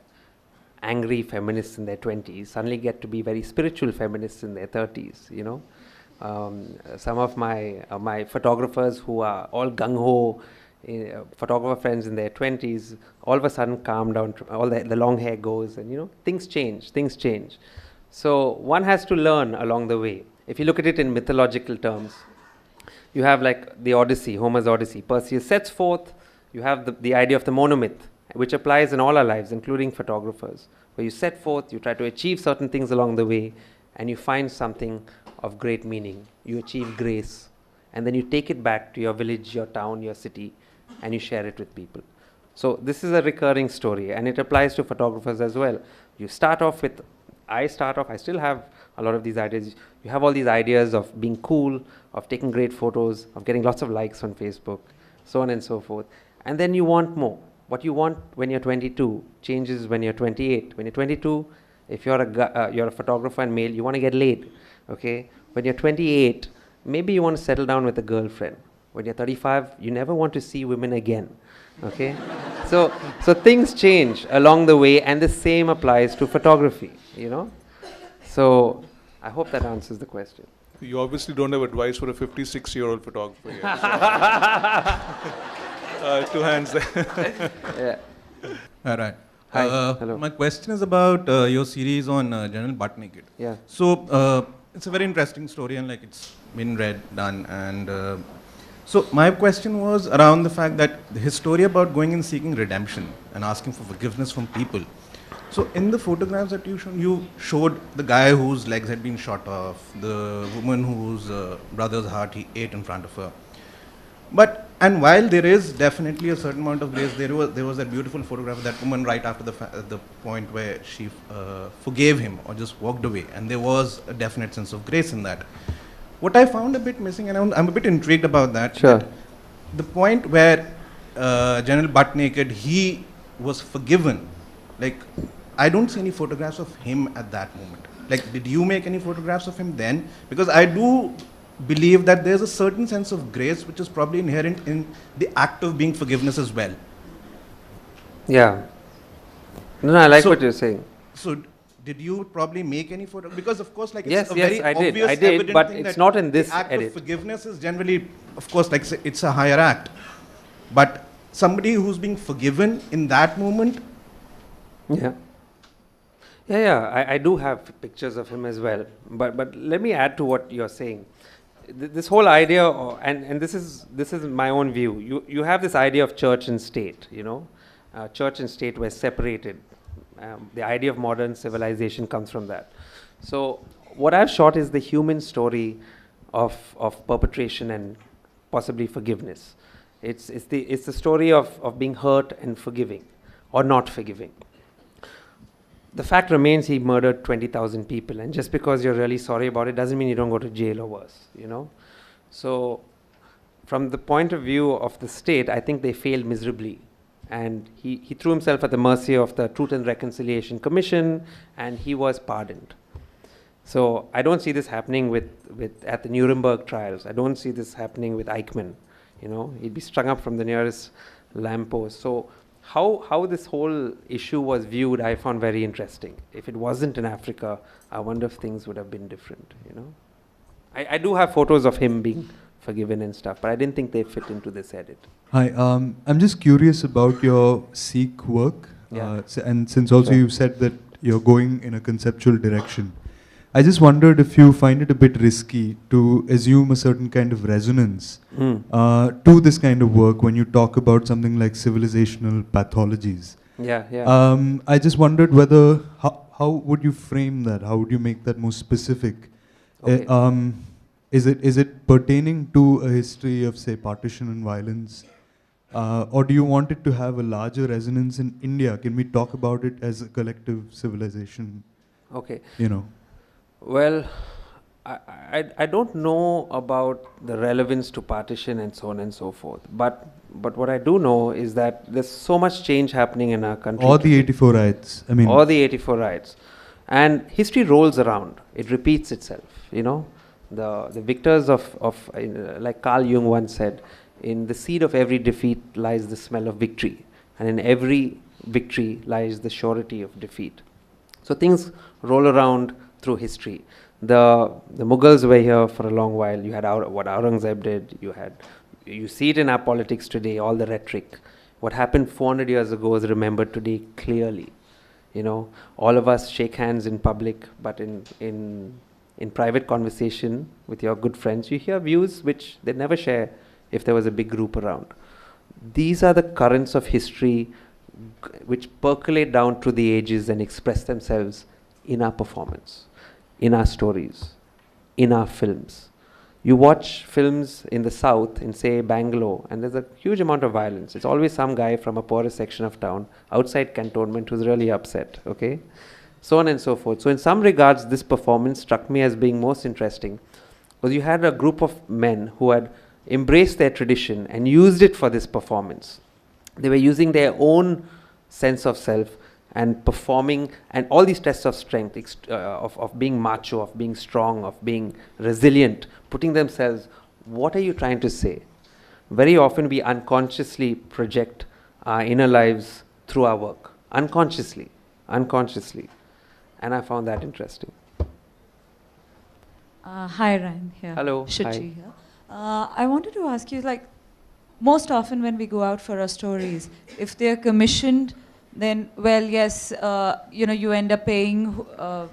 angry feminists in their 20s suddenly get to be very spiritual feminists in their 30s, you know. Some of my photographers who are all gung-ho, photographer friends in their 20s, all of a sudden calm down, all the long hair goes, and you know, things change. So one has to learn along the way. If you look at it in mythological terms, you have like the Odyssey, Homer's Odyssey. Perseus sets forth, you have the idea of the monomyth, which applies in all our lives, including photographers, where you set forth, you try to achieve certain things along the way, and you find something of great meaning. You achieve grace, and then you take it back to your village, your town, your city, and you share it with people. So this is a recurring story, and it applies to photographers as well. I still have a lot of these ideas. You have all these ideas of being cool, of taking great photos, of getting lots of likes on Facebook, so on and so forth. And then you want more. What you want when you're 22 changes when you're 28. When you're 22, if you're a photographer and male, you want to get laid, okay? When you're 28, maybe you want to settle down with a girlfriend. When you're 35, you never want to see women again, okay? So things change along the way, and the same applies to photography, you know? So I hope that answers the question. You obviously don't have advice for a 56-year-old photographer yet. Two hands there. Yeah. All right. Hi. Hello. My question is about your series on General Butt Naked. Yeah. So it's a very interesting story, and like it's been read, done, and so my question was around the fact that his story about going and seeking redemption and asking for forgiveness from people. So in the photographs that you showed the guy whose legs had been shot off, the woman whose brother's heart he ate in front of her. And while there is definitely a certain amount of grace, there was that beautiful photograph of that woman right after the point where she forgave him or just walked away, and there was a definite sense of grace in that. What I found a bit missing, and I'm a bit intrigued about that, Sure. that the point where General Butt Naked, he was forgiven, like, I don't see any photographs of him at that moment. Like, did you make any photographs of him then? Because I do believe that there's a certain sense of grace which is probably inherent in the act of being forgiveness as well. Yeah. No, I like what you're saying. So, did you probably make any photo? Because of course, like, Yes, it's a yes, very I did. obvious, I did, evident but thing it's that not in this the act edit. of forgiveness is generally, of course, like, it's a higher act. But somebody who's being forgiven in that moment. Yeah. Yeah. I do have pictures of him as well. But let me add to what you're saying. This whole idea, and this is my own view. You have this idea of church and state. You know, church and state were separated. The idea of modern civilization comes from that. So what I've shot is the human story of perpetration and possibly forgiveness. It's the story of being hurt and forgiving, or not forgiving. The fact remains he murdered 20,000 people, and just because you're really sorry about it doesn't mean you don't go to jail or worse, you know. So from the point of view of the state, I think they failed miserably. And he threw himself at the mercy of the Truth and Reconciliation Commission, and he was pardoned. So I don't see this happening at the Nuremberg trials. I don't see this happening with Eichmann. You know, he'd be strung up from the nearest lamppost. So how this whole issue was viewed, I found very interesting. If it wasn't in Africa, I wonder if things would have been different. You know, I do have photos of him being forgiven and stuff, but I didn't think they fit into this edit. Hi, I'm just curious about your Sikh work. Yeah. And since also Sure. you said that you're going in a conceptual direction, I just wondered if you find it a bit risky to assume a certain kind of resonance to this kind of work when you talk about something like civilizational pathologies. Yeah. I just wondered whether, how would you frame that? How would you make that more specific? Okay. Is it pertaining to a history of, say, partition and violence? Or do you want it to have a larger resonance in India? Can we talk about it as a collective civilization? Okay. You know. Well, I don't know about the relevance to partition and so on and so forth. But what I do know is that there's so much change happening in our country. Or the 84 riots. I mean. Or the 84 riots. And history rolls around. It repeats itself, you know. The victors of like Carl Jung once said, in the seed of every defeat lies the smell of victory. And in every victory lies the surety of defeat. So things roll around through history. The Mughals were here for a long while. You had what Aurangzeb did. You see it in our politics today, all the rhetoric. What happened 400 years ago is remembered today clearly. You know, all of us shake hands in public, but in private conversation with your good friends, you hear views which they never share if there was a big group around. These are the currents of history which percolate down through the ages and express themselves in our performance, in our stories, in our films. You watch films in the south, in say Bangalore, and there's a huge amount of violence. It's always some guy from a poorer section of town, outside cantonment, who's really upset, okay? So on and so forth. So in some regards, this performance struck me as being most interesting, because you had a group of men who had embraced their tradition and used it for this performance. They were using their own sense of self and performing, and all these tests of strength, of being macho, of being strong, of being resilient, putting themselves, what are you trying to say? Very often we unconsciously project our inner lives through our work, unconsciously. And I found that interesting. Hi, Ryan. Here. Hello. Shichi Hi. here. I wanted to ask you, like, most often when we go out for our stories, if they're commissioned, then, well, yes, you end up paying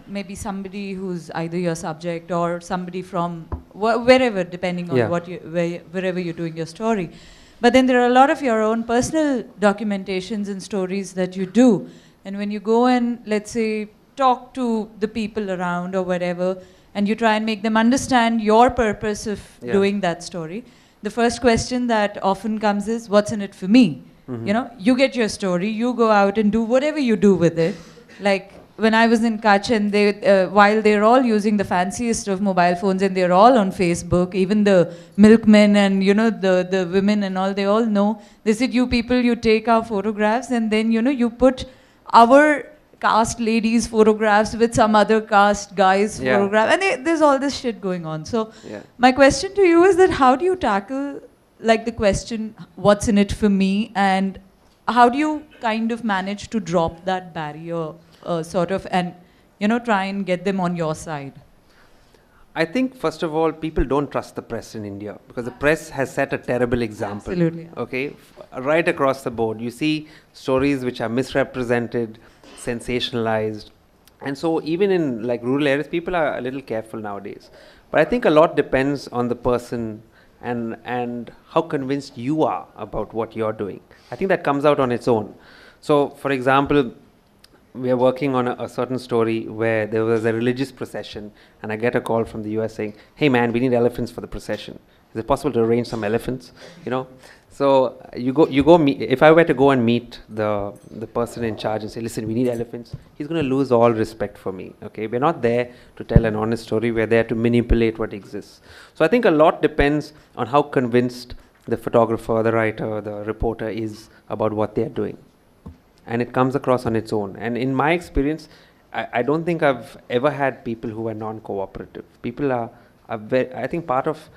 maybe somebody who's either your subject or somebody from wherever, depending on wherever you're doing your story. But then there are a lot of your own personal documentations and stories that you do. And when you go and, let's say, talk to the people around or whatever, and you try and make them understand your purpose of doing that story, the first question that often comes is, what's in it for me? You get your story, you go out and do whatever you do with it. Like when I was in Kutch, and while they're all using the fanciest of mobile phones and they're all on Facebook, even the milkmen and the women and all, they all know. They said, you people, you take our photographs and then you put our caste ladies' photographs with some other caste guys' photograph, and there's all this shit going on. So my question to you is that how do you tackle like the question, what's in it for me, and how do you kind of manage to drop that barrier sort of and try and get them on your side? I think, first of all, people don't trust the press in India because the press has set a terrible example. Absolutely. Okay, right across the board. You see stories which are misrepresented, sensationalized, and so even in like rural areas, people are a little careful nowadays. But I think a lot depends on the person and how convinced you are about what you're doing. I think that comes out on its own. So, for example, we are working on a certain story where there was a religious procession, and I get a call from the US saying, hey man, we need elephants for the procession. Is it possible to arrange some elephants? So if I were to go and meet the person in charge and say, listen, we need elephants, he's going to lose all respect for me. Okay, we're not there to tell an honest story, we're there to manipulate what exists. So I think a lot depends on how convinced the photographer, the writer, the reporter is about what they're doing. And it comes across on its own. And in my experience, I don't think I've ever had people who are non-cooperative. People are very, I think part of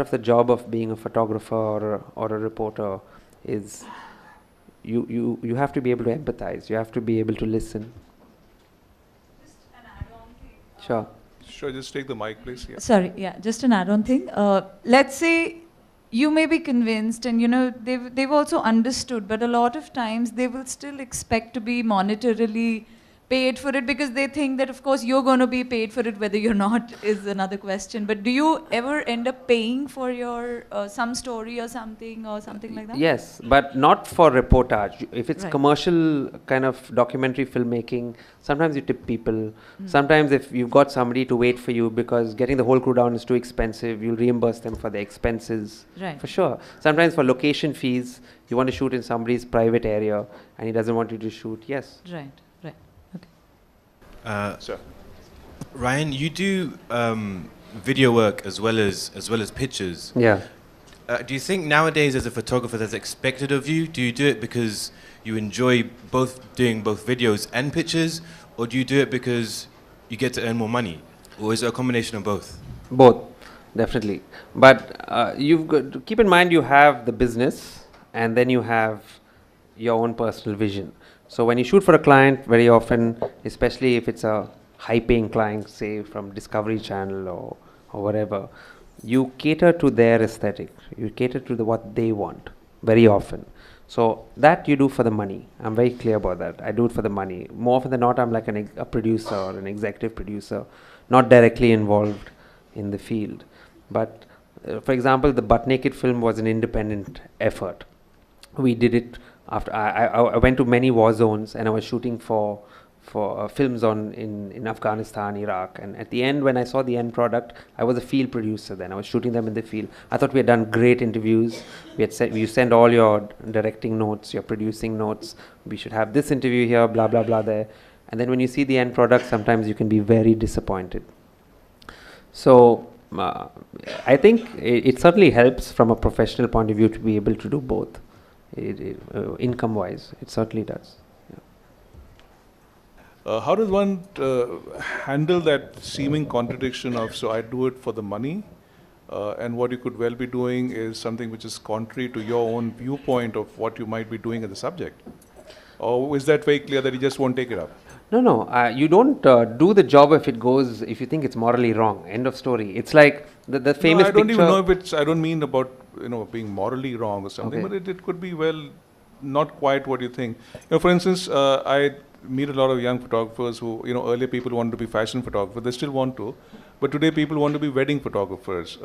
the job of being a photographer or a reporter is you have to be able to empathize. You have to be able to listen. Just an add-on thing. Sure. Sure, just take the mic, please. Yeah. Sorry, just an add-on thing. Let's say you may be convinced, and they've also understood, but a lot of times they will still expect to be monetarily paid for it because they think that, of course, you're going to be paid for it, whether you're not is another question. But do you ever end up paying for your some story or something like that? Yes, but not for reportage. If it's commercial kind of documentary filmmaking, sometimes you tip people. Sometimes if you've got somebody to wait for you because getting the whole crew down is too expensive, you'll reimburse them for their expenses. Right. For sure. Sometimes for location fees, you want to shoot in somebody's private area and he doesn't want you to shoot. Yes. Right. Sir. Ryan, you do video work as well as pictures. Yeah. Do you think nowadays, as a photographer, that's expected of you? Do you do it because you enjoy doing both videos and pictures, or do you do it because you get to earn more money, or is it a combination of both? Both, definitely. But you've got to keep in mind you have the business, and then you have your own personal vision. So when you shoot for a client, very often, especially if it's a high-paying client, say from Discovery Channel or whatever, you cater to their aesthetic. You cater to what they want, very often. So that you do for the money. I'm very clear about that. I do it for the money. More often than not, I'm like a producer or an executive producer, not directly involved in the field. But for example, the Butt Naked film was an independent effort. We did it after I went to many war zones, and I was shooting for films in Afghanistan, Iraq, and at the end, when I saw the end product, I was a field producer then. I was shooting them in the field. I thought we had done great interviews. We had said, you send all your directing notes, your producing notes, we should have this interview here, blah, blah, blah there. And then when you see the end product, sometimes you can be very disappointed. So I think it certainly helps from a professional point of view to be able to do both. Income-wise, it certainly does. How does one handle that seeming contradiction of, so I do it for the money, and what you could well be doing is something which is contrary to your own viewpoint of what you might be doing as a subject? Or is that very clear that you just won't take it up? No. You don't do the job if you think it's morally wrong. End of story. It's like the famous No, I don't picture. even know if it's. I don't mean about being morally wrong or something, Okay. but it could be not quite what you think. For instance, I meet a lot of young photographers who earlier people wanted to be fashion photographers. They still want to, but today people want to be wedding photographers.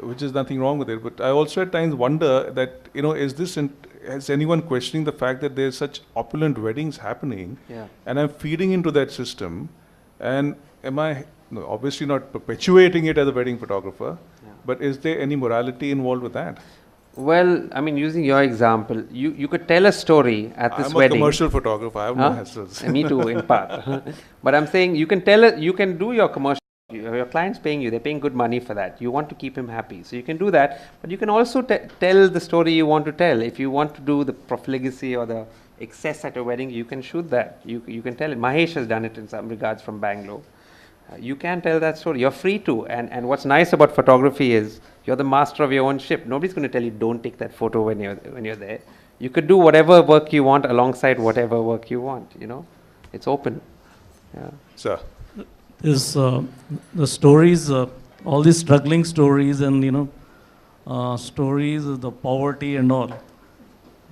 Which is nothing wrong with it, but I also at times wonder that is anyone questioning the fact that there's such opulent weddings happening, Yeah. and I'm feeding into that system, and am I obviously not perpetuating it as a wedding photographer, but is there any morality involved with that? Well, I mean, using your example, you could tell a story at this I'm wedding. a commercial photographer. I have no hassles. Me too, in part. But I'm saying you can do your commercial. Your client's paying you. They're paying good money for that. You want to keep him happy, so you can do that. But you can also tell the story you want to tell. If you want to do the profligacy or the excess at a wedding, you can shoot that. You can tell it. Mahesh has done it in some regards from Bangalore. You can tell that story. You're free to. And what's nice about photography is you're the master of your own ship. Nobody's going to tell you don't take that photo when you're there. You could do whatever work you want alongside whatever work you want. It's open. Yeah. Sir. Is the stories, all these struggling stories and stories of the poverty and all,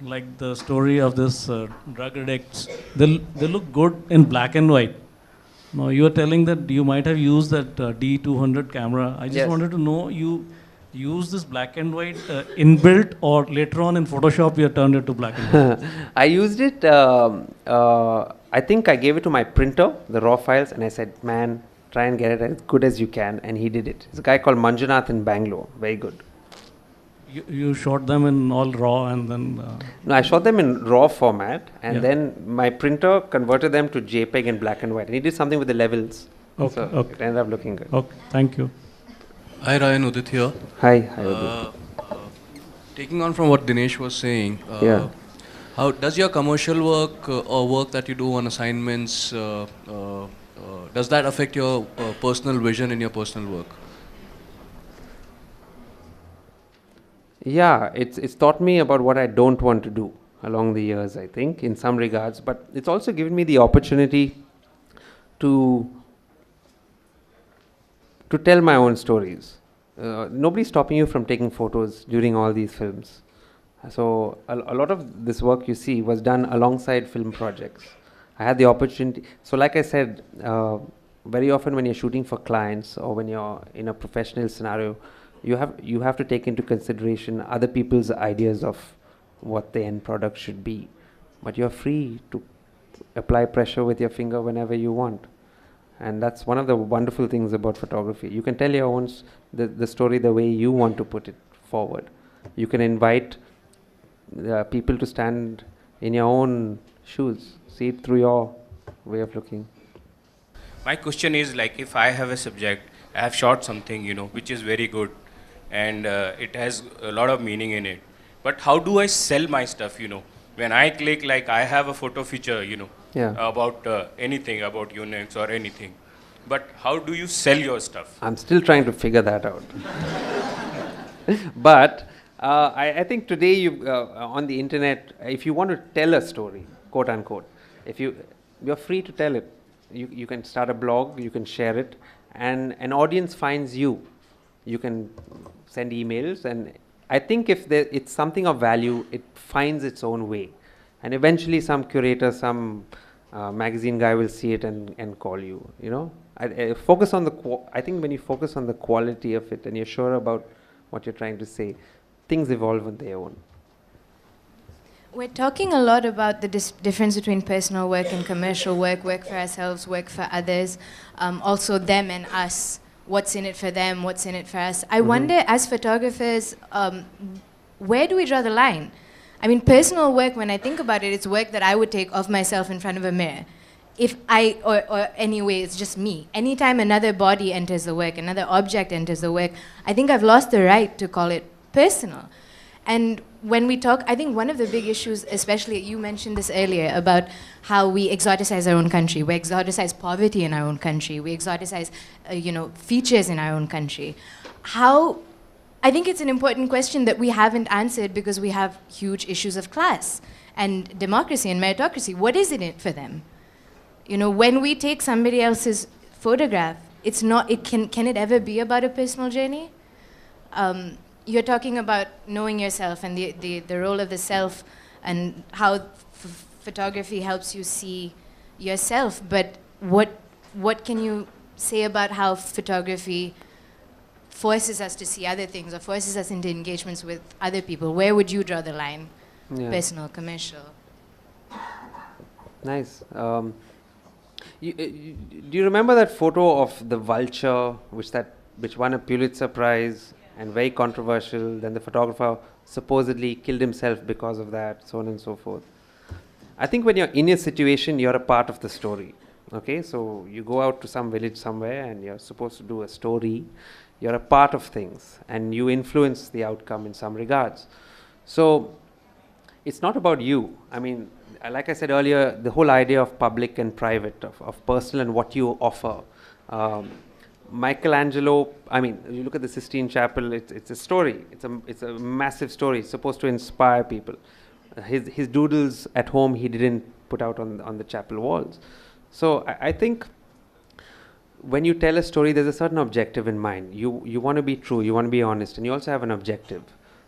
like the story of this drug addicts, they look good in black and white. Now you are telling that you might have used that D200 camera. I just Yes. wanted to know, you use this black and white inbuilt, or later on in Photoshop you have turned it to black and white? I used it, I think I gave it to my printer, the raw files, and I said, man, try and get it as good as you can, and he did it. There's a guy called Manjunath in Bangalore, very good. You shot them in all raw and then... No, I shot them in raw format, and Yeah. then my printer converted them to JPEG in black and white, and he did something with the levels. Okay, So okay. it ended up looking good. Okay, thank you. Hi Ryan, Udit here. Hi, Udit. Taking on from what Dinesh was saying, Yeah. how does your commercial work or work that you do on assignments, does that affect your personal vision in your personal work? Yeah, it's taught me about what I don't want to do along the years, I think, in some regards. But it's also given me the opportunity to tell my own stories. Nobody's stopping you from taking photos during all these films. So a lot of this work you see was done alongside film projects. I had the opportunity. So like I said, very often when you're shooting for clients or when you're in a professional scenario, you have to take into consideration other people's ideas of what the end product should be. But you're free to apply pressure with your finger whenever you want. And that's one of the wonderful things about photography. You can tell your own the story the way you want to put it forward. You can invite people to stand in your own shoes, see it through your way of looking. My question is, like, if I have a subject, I have shot something, which is very good, and it has a lot of meaning in it. But how do I sell my stuff, When I click, like, I have a photo feature, Yeah. about anything, about Unix or anything. But how do you sell your stuff? I'm still trying to figure that out. But I think today on the internet, if you want to tell a story, quote unquote, you're free to tell it. You can start a blog, you can share it, and an audience finds you. You can send emails, and I think if it's something of value, it finds its own way. And eventually some curator, some magazine guy will see it and call you, I focus on I think when you focus on the quality of it and you're sure about what you're trying to say, things evolve on their own. We're talking a lot about the difference between personal work and commercial work, work for ourselves, work for others, also them and us, what's in it for them, what's in it for us. I wonder, as photographers, where do we draw the line? I mean, personal work, when I think about it, it's work that I would take of myself in front of a mirror. If or anyway, it's just me. Anytime another body enters the work, another object enters the work, I think I've lost the right to call it personal. And when we talk, I think one of the big issues, especially you mentioned this earlier, about how we exoticize our own country. We exoticize poverty in our own country. We exoticize, features in our own country. I think it's an important question that we haven't answered because we have huge issues of class and democracy and meritocracy. What is in it for them? You know, when we take somebody else's photograph, it's not, can it ever be about a personal journey? You're talking about knowing yourself and the role of the self and how photography helps you see yourself, but what can you say about how photography forces us to see other things or forces us into engagements with other people? Where would you draw the line? Yeah. Personal, commercial? Nice. Do you remember that photo of the vulture which won a Pulitzer Prize and very controversial? Then the photographer supposedly killed himself because of that, so on and so forth. I think when you're in a situation, you're a part of the story. Okay, so you go out to some village somewhere and you're supposed to do a story. You're a part of things and you influence the outcome in some regards. So it's not about you. I mean, like I said earlier, the whole idea of public and private, of personal and what you offer. Michelangelo, I mean, you look at the Sistine Chapel, it's a story. It's a massive story. It's supposed to inspire people. His doodles at home, he didn't put out on the chapel walls. So I think when you tell a story, there's a certain objective in mind. You want to be true, you want to be honest, and you also have an objective.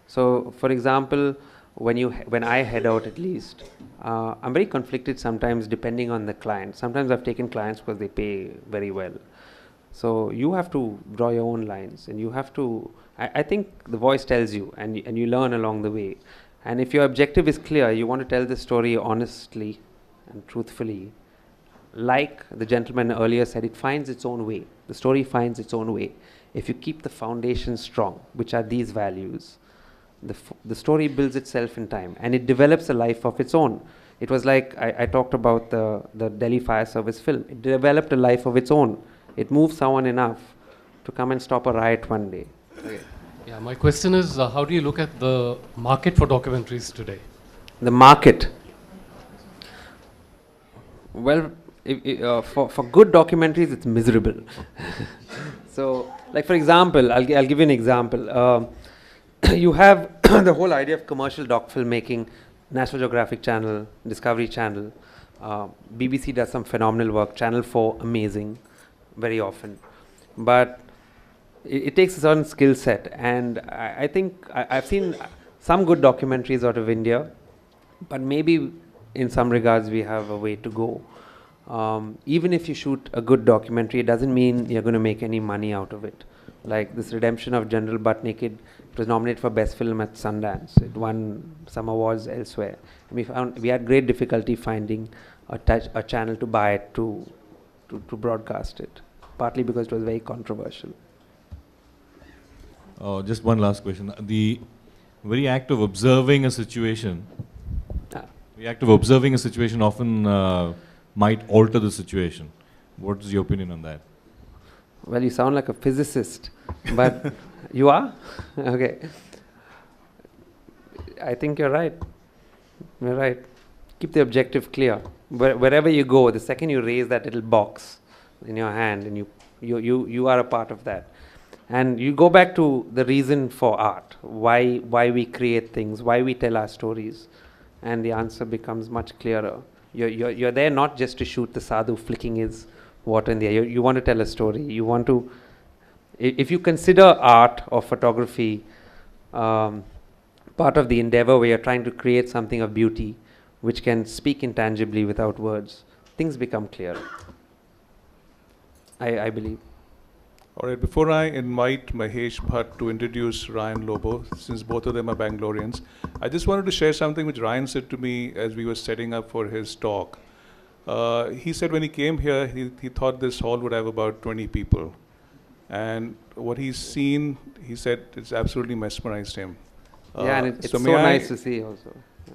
So, for example, when I head out, at least, I'm very conflicted sometimes depending on the client. Sometimes I've taken clients because they pay very well. So you have to draw your own lines, and you have to. I think the voice tells you, and you learn along the way. And if your objective is clear, you want to tell the story honestly and truthfully. Like the gentleman earlier said, it finds its own way. The story finds its own way. If you keep the foundation strong, which are these values, the story builds itself in time and it develops a life of its own. It was like I talked about the Delhi Fire Service film. It developed a life of its own. It moved someone enough to come and stop a riot one day. Okay. Yeah, my question is, how do you look at the market for documentaries today? The market? Well, for good documentaries, it's miserable. So, like for example, I'll give you an example. You have the whole idea of commercial doc filmmaking, National Geographic Channel, Discovery Channel. BBC does some phenomenal work, Channel 4, amazing, very often. But it takes a certain skill set, and I think I've seen some good documentaries out of India, but maybe in some regards we have a way to go. Even if you shoot a good documentary, it doesn't mean you're going to make any money out of it. Like this Redemption of General Butt Naked, it was nominated for Best Film at Sundance. It won some awards elsewhere. And we had great difficulty finding a channel to buy it, to broadcast it, partly because it was very controversial. Just one last question. The very act of observing a situation, often might alter the situation. What is your opinion on that? Well, you sound like a physicist, but you are? Okay. I think you're right. You're right. Keep the objective clear. Wherever you go, the second you raise that little box in your hand, and you are a part of that. And you go back to the reason for art, why we create things, why we tell our stories, and the answer becomes much clearer. You're there not just to shoot the sadhu flicking his water in the air. You want to tell a story. You want to, if you consider art or photography part of the endeavor where you're trying to create something of beauty which can speak intangibly without words, things become clearer. I believe. All right, before I invite Mahesh Bhatt to introduce Ryan Lobo, since both of them are Bangaloreans, I just wanted to share something which Ryan said to me as we were setting up for his talk. He said when he came here, he thought this hall would have about 20 people. And what he's seen, he said, it's absolutely mesmerized him. Yeah, and it's so nice to see also. Yeah.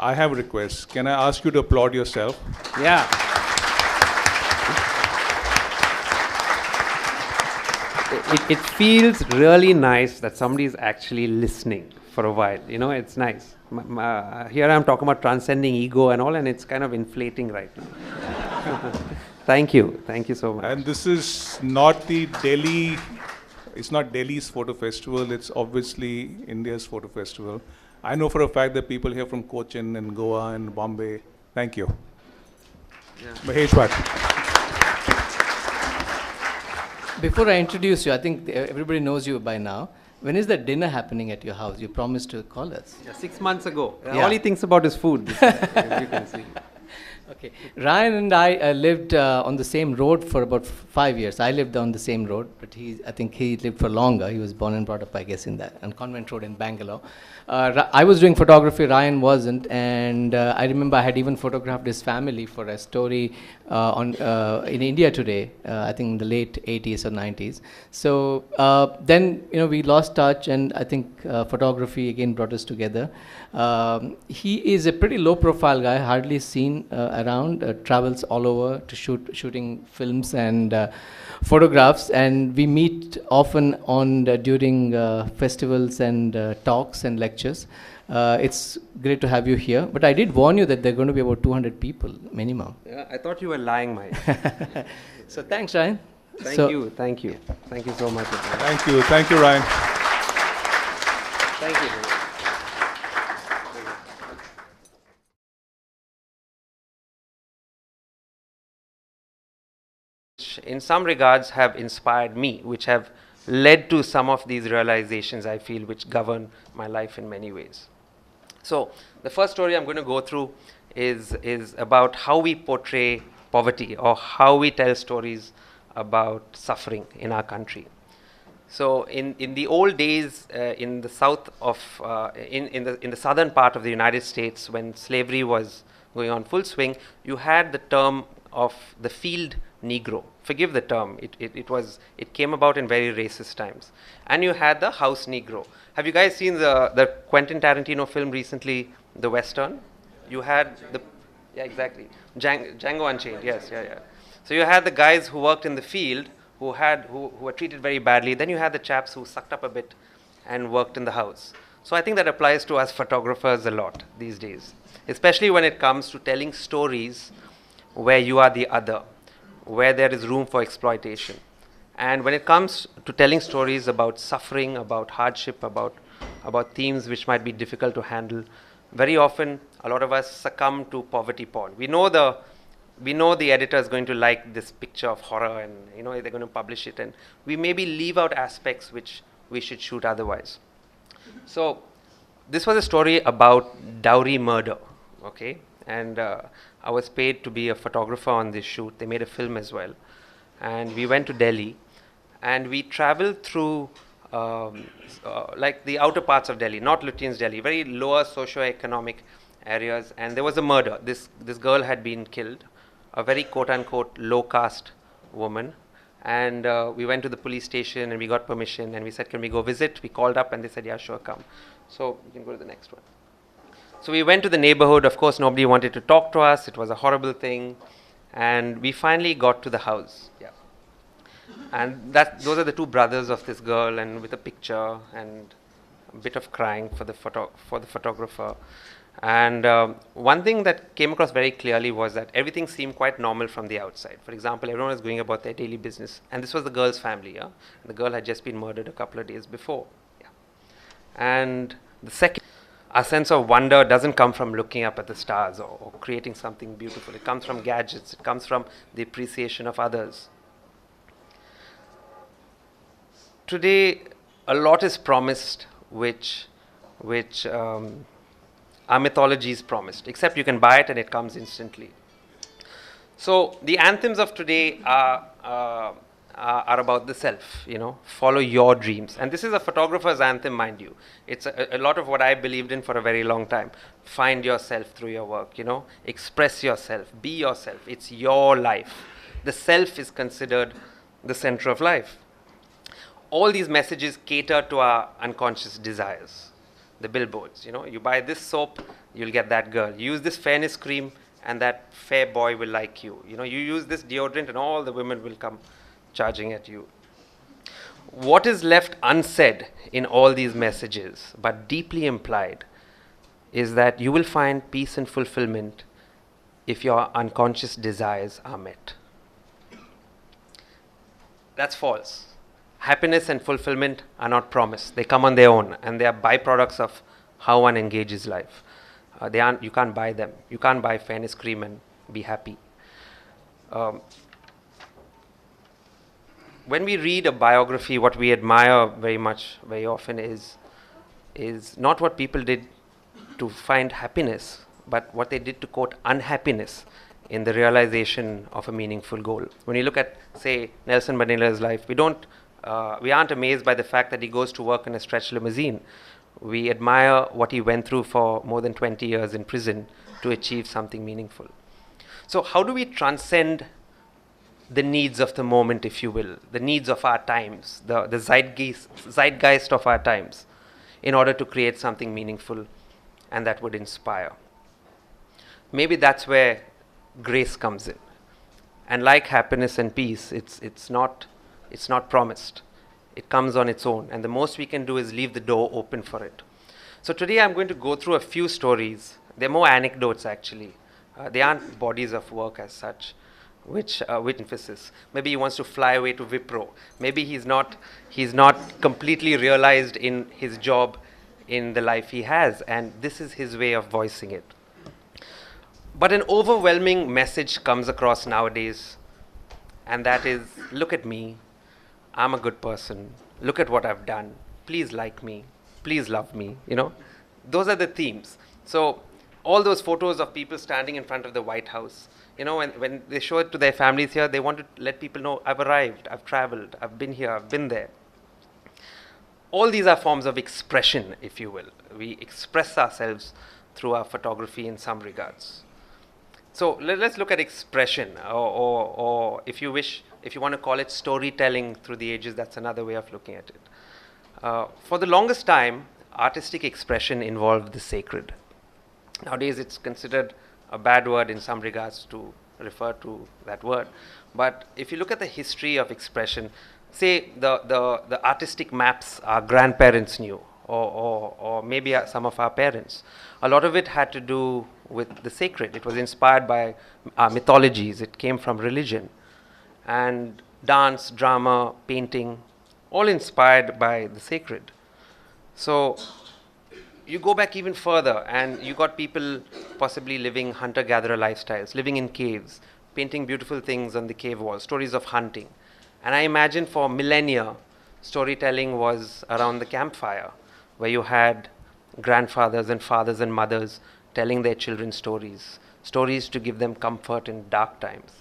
I have a request. Can I ask you to applaud yourself? Yeah. It feels really nice that somebody is actually listening for a while. You know, it's nice. Here I'm talking about transcending ego and all, and it's kind of inflating right now. Thank you. Thank you so much. And this is not the Delhi, it's not Delhi's photo festival, it's obviously India's photo festival. I know for a fact that people here from Cochin and Goa and Bombay. Thank you. Mahesh Bhatt. Before I introduce you, I think everybody knows you by now. When is the dinner happening at your house? You promised to call us. Yeah, 6 months ago. Yeah. All he thinks about is food, as you can see. Okay. Ryan and I lived on the same road for about 5 years. I lived on the same road, but I think he lived for longer. He was born and brought up, I guess, on Convent Road in Bangalore. I was doing photography, Ryan wasn't, and I remember I had even photographed his family for a story in India Today, I think in the late 80s or 90s. So then, we lost touch, and I think photography again brought us together. He is a pretty low-profile guy, hardly seen around, travels all over to shooting films and photographs, and we meet often during festivals and talks and lectures. It's great to have you here, but I did warn you that there are going to be about 200 people minimum. Yeah, I thought you were lying, Mike. So thanks, Ryan. Thank you so much. Thank you, Ryan. Thank you. In some regards have inspired me, which have led to some of these realizations I feel which govern my life in many ways. So the first story I'm going to go through is about how we portray poverty, or how we tell stories about suffering in our country. So in the old days, in the south of in the southern part of the United States, when slavery was going on full swing, you had the term of the field Negro. Forgive the term. It came about in very racist times. And you had the house Negro. Have you guys seen the Quentin Tarantino film recently, The Western? You had exactly, Django Unchained. Yes, yeah. So you had the guys who worked in the field who were treated very badly. Then you had the chaps who sucked up a bit and worked in the house. So I think that applies to us photographers a lot these days, especially when it comes to telling stories where you are the other, where there is room for exploitation. And when it comes to telling stories about suffering, about hardship, about themes which might be difficult to handle, very often a lot of us succumb to poverty porn. We know the editor is going to like this picture of horror, and they're going to publish it, and we maybe leave out aspects which we should shoot otherwise. So this was a story about dowry murder, okay? And I was paid to be a photographer on this shoot. They made a film as well. And we went to Delhi, and we traveled through like the outer parts of Delhi, not Lutyens Delhi, very lower socio-economic areas. And there was a murder. This girl had been killed, a very quote-unquote low-caste woman. And we went to the police station, and we got permission, and we said, can we go visit? We called up, and they said, yeah, sure, come. So you can go to the next one. So we went to the neighborhood. Of course, nobody wanted to talk to us. It was a horrible thing. And we finally got to the house. Yeah. And those are the two brothers of this girl, and with a picture and a bit of crying for the photographer. And one thing that came across very clearly was that everything seemed quite normal from the outside. For example, everyone was going about their daily business. And this was the girl's family. Yeah? The girl had just been murdered a couple of days before. Yeah. And the second, our sense of wonder doesn't come from looking up at the stars or creating something beautiful. It comes from gadgets. It comes from the appreciation of others. Today, a lot is promised which our mythology is promised, except you can buy it and it comes instantly. So the anthems of today are about the self, follow your dreams. And this is a photographer's anthem, mind you. It's a lot of what I believed in for a very long time. Find yourself through your work, express yourself, be yourself. It's your life. The self is considered the center of life. All these messages cater to our unconscious desires. The billboards, you buy this soap, you'll get that girl. You use this fairness cream, and that fair boy will like you. You use this deodorant, and all the women will come charging at you. What is left unsaid in all these messages, but deeply implied, is that you will find peace and fulfillment if your unconscious desires are met. That's false. Happiness and fulfillment are not promised. They come on their own, and they are byproducts of how one engages life. You can't buy them. You can't buy fairness cream and be happy. Um, when we read a biography, what we admire very much, very often is not what people did to find happiness, but what they did to quote unhappiness in the realization of a meaningful goal. When you look at, say, Nelson Mandela's life, we aren't amazed by the fact that he goes to work in a stretch limousine. We admire what he went through for more than 20 years in prison to achieve something meaningful. So how do we transcend the needs of the moment, if you will, the needs of our times, the zeitgeist of our times, in order to create something meaningful and that would inspire? Maybe that's where grace comes in. And like happiness and peace, it's not promised. It comes on its own, and the most we can do is leave the door open for it. So today I'm going to go through a few stories. They're more anecdotes, actually. They aren't bodies of work as such, which emphasis. Maybe he wants to fly away to Wipro. Maybe he's not completely realized in his job, in the life he has, and this is his way of voicing it. But an overwhelming message comes across nowadays, and that is, look at me, I'm a good person, look at what I've done, please like me, please love me, Those are the themes. So all those photos of people standing in front of the White House, when they show it to their families here, they want to let people know, I've arrived, I've traveled, I've been here, I've been there. All these are forms of expression, if you will. We express ourselves through our photography in some regards. So let's look at expression, or if you wish, if you want to call it storytelling through the ages, that's another way of looking at it. For the longest time, artistic expression involved the sacred. Nowadays, it's considered a bad word in some regards to refer to that word. But if you look at the history of expression, say the artistic maps our grandparents knew, or maybe some of our parents, a lot of it had to do with the sacred. It was inspired by our mythologies. It came from religion. And dance, drama, painting, all inspired by the sacred. So you go back even further, and you got people possibly living hunter-gatherer lifestyles, living in caves, painting beautiful things on the cave walls, stories of hunting. And I imagine for millennia, storytelling was around the campfire, where you had grandfathers and fathers and mothers telling their children stories, stories to give them comfort in dark times,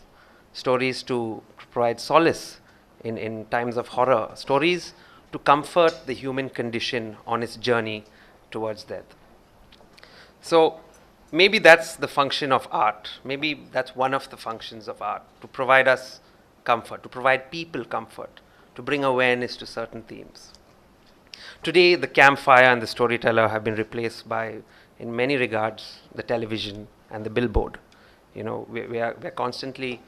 stories to provide solace in times of horror, stories to comfort the human condition on its journey towards death. So maybe that's the function of art. Maybe that's one of the functions of art, to provide us comfort, to provide people comfort, to bring awareness to certain themes. Today, the campfire and the storyteller have been replaced by, in many regards, the television and the billboard. We're constantly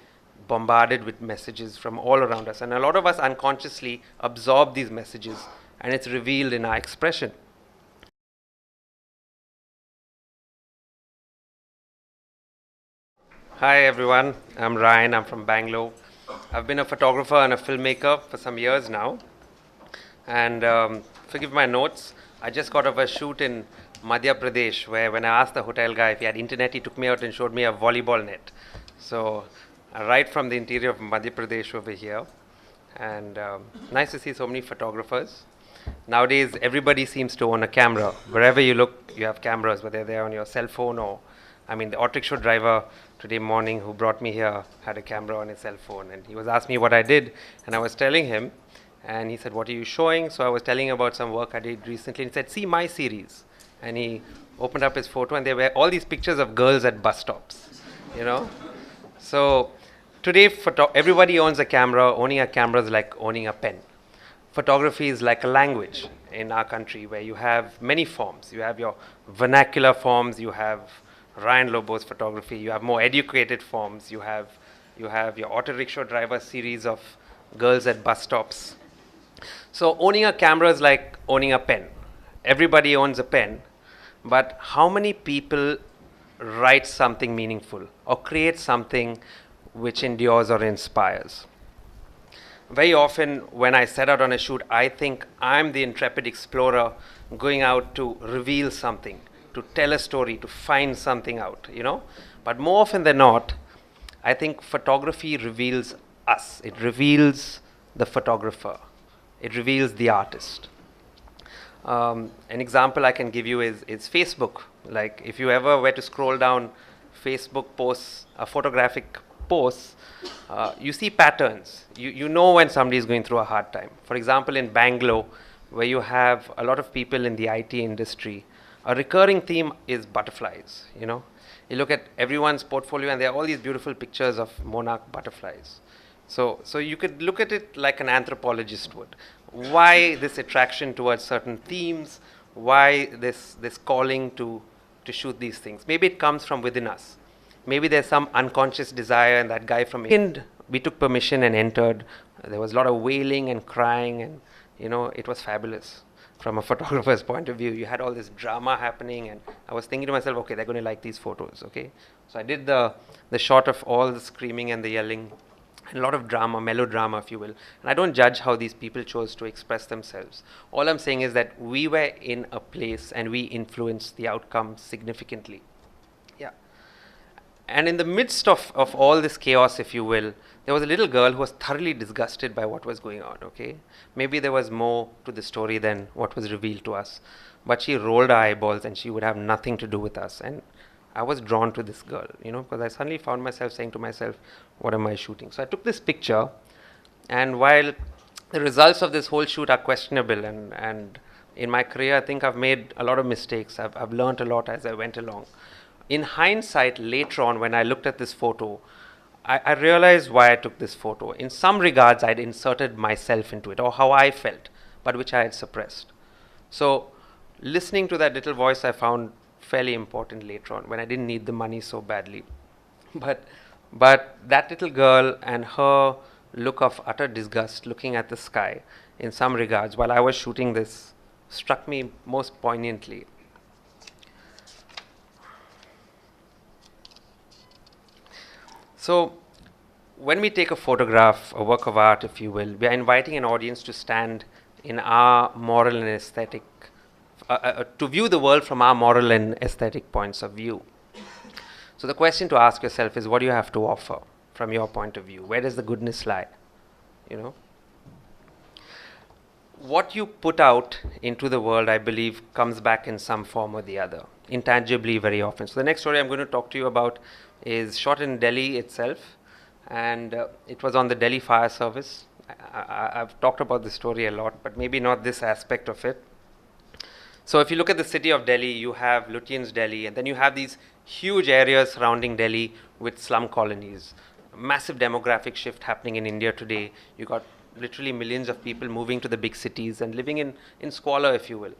bombarded with messages from all around us, and a lot of us unconsciously absorb these messages, and it's revealed in our expression. Hi everyone, I'm Ryan, I'm from Bangalore. I've been a photographer and a filmmaker for some years now, and forgive my notes, I just got off a shoot in Madhya Pradesh, where when I asked the hotel guy if he had internet, he took me out and showed me a volleyball net. So right from the interior of Madhya Pradesh over here, and nice to see so many photographers. Nowadays, everybody seems to own a camera. Wherever you look, you have cameras, whether they're on your cell phone or, the auto rickshaw driver today morning who brought me here had a camera on his cell phone, and he was asking me what I did, and I was telling him, and he said, what are you showing? So I was telling him about some work I did recently, and he said, see my series. And he opened up his photo, and there were all these pictures of girls at bus stops, So today, everybody owns a camera. Owning a camera is like owning a pen. Photography is like a language in our country, where you have many forms. You have your vernacular forms, you have Ryan Lobo's photography, you have more educated forms, you have your auto rickshaw driver series of girls at bus stops. So owning a camera is like owning a pen. Everybody owns a pen, but how many people write something meaningful or create something which endures or inspires? Very often when I set out on a shoot, I think I'm the intrepid explorer going out to reveal something, to tell a story, to find something out, But more often than not, I think photography reveals us. It reveals the photographer. It reveals the artist. An example I can give you is Facebook. Like if you ever were to scroll down Facebook posts, photographic posts, you see patterns. You know when somebody is going through a hard time. For example, in Bangalore, where you have a lot of people in the IT industry, a recurring theme is butterflies. You know, you look at everyone's portfolio and there are all these beautiful pictures of monarch butterflies. So you could look at it like an anthropologist would. Why this attraction towards certain themes? Why this calling to shoot these things? Maybe it comes from within us. Maybe there's some unconscious desire, and that guy from England, we took permission and entered. There was a lot of wailing and crying, and it was fabulous from a photographer's point of view. You had all this drama happening, and I was thinking to myself, okay, they're going to like these photos, okay? So I did the shot of all the screaming and the yelling, and a lot of drama, melodrama, if you will. And I don't judge how these people chose to express themselves. All I'm saying is that we were in a place and we influenced the outcome significantly. Yeah. And in the midst of all this chaos, if you will, there was a little girl who was thoroughly disgusted by what was going on, okay? Maybe there was more to the story than what was revealed to us. But she rolled her eyeballs and she would have nothing to do with us. And I was drawn to this girl, because I suddenly found myself saying to myself, what am I shooting? So I took this picture, and while the results of this whole shoot are questionable, and in my career, I think I've made a lot of mistakes. I've learned a lot as I went along. In hindsight, later on, when I looked at this photo, I realized why I took this photo. In some regards, I'd inserted myself into it, or how I felt, but which I had suppressed. So listening to that little voice, I found fairly important later on, when I didn't need the money so badly. But that little girl and her look of utter disgust looking at the sky, in some regards, while I was shooting this, struck me most poignantly. So when we take a photograph, a work of art, if you will, we are inviting an audience to stand in our moral and aesthetic, to view the world from our moral and aesthetic points of view. So the question to ask yourself is, what do you have to offer from your point of view? Where does the goodness lie? What you put out into the world, I believe, comes back in some form or the other, intangibly very often. So the next story I'm going to talk to you about is shot in Delhi itself, and it was on the Delhi Fire Service. I've talked about this story a lot, but maybe not this aspect of it. So if you look at the city of Delhi, you have Lutyens Delhi, and then you have these huge areas surrounding Delhi with slum colonies. Massive demographic shift happening in India today. You got literally millions of people moving to the big cities and living in squalor, if you will.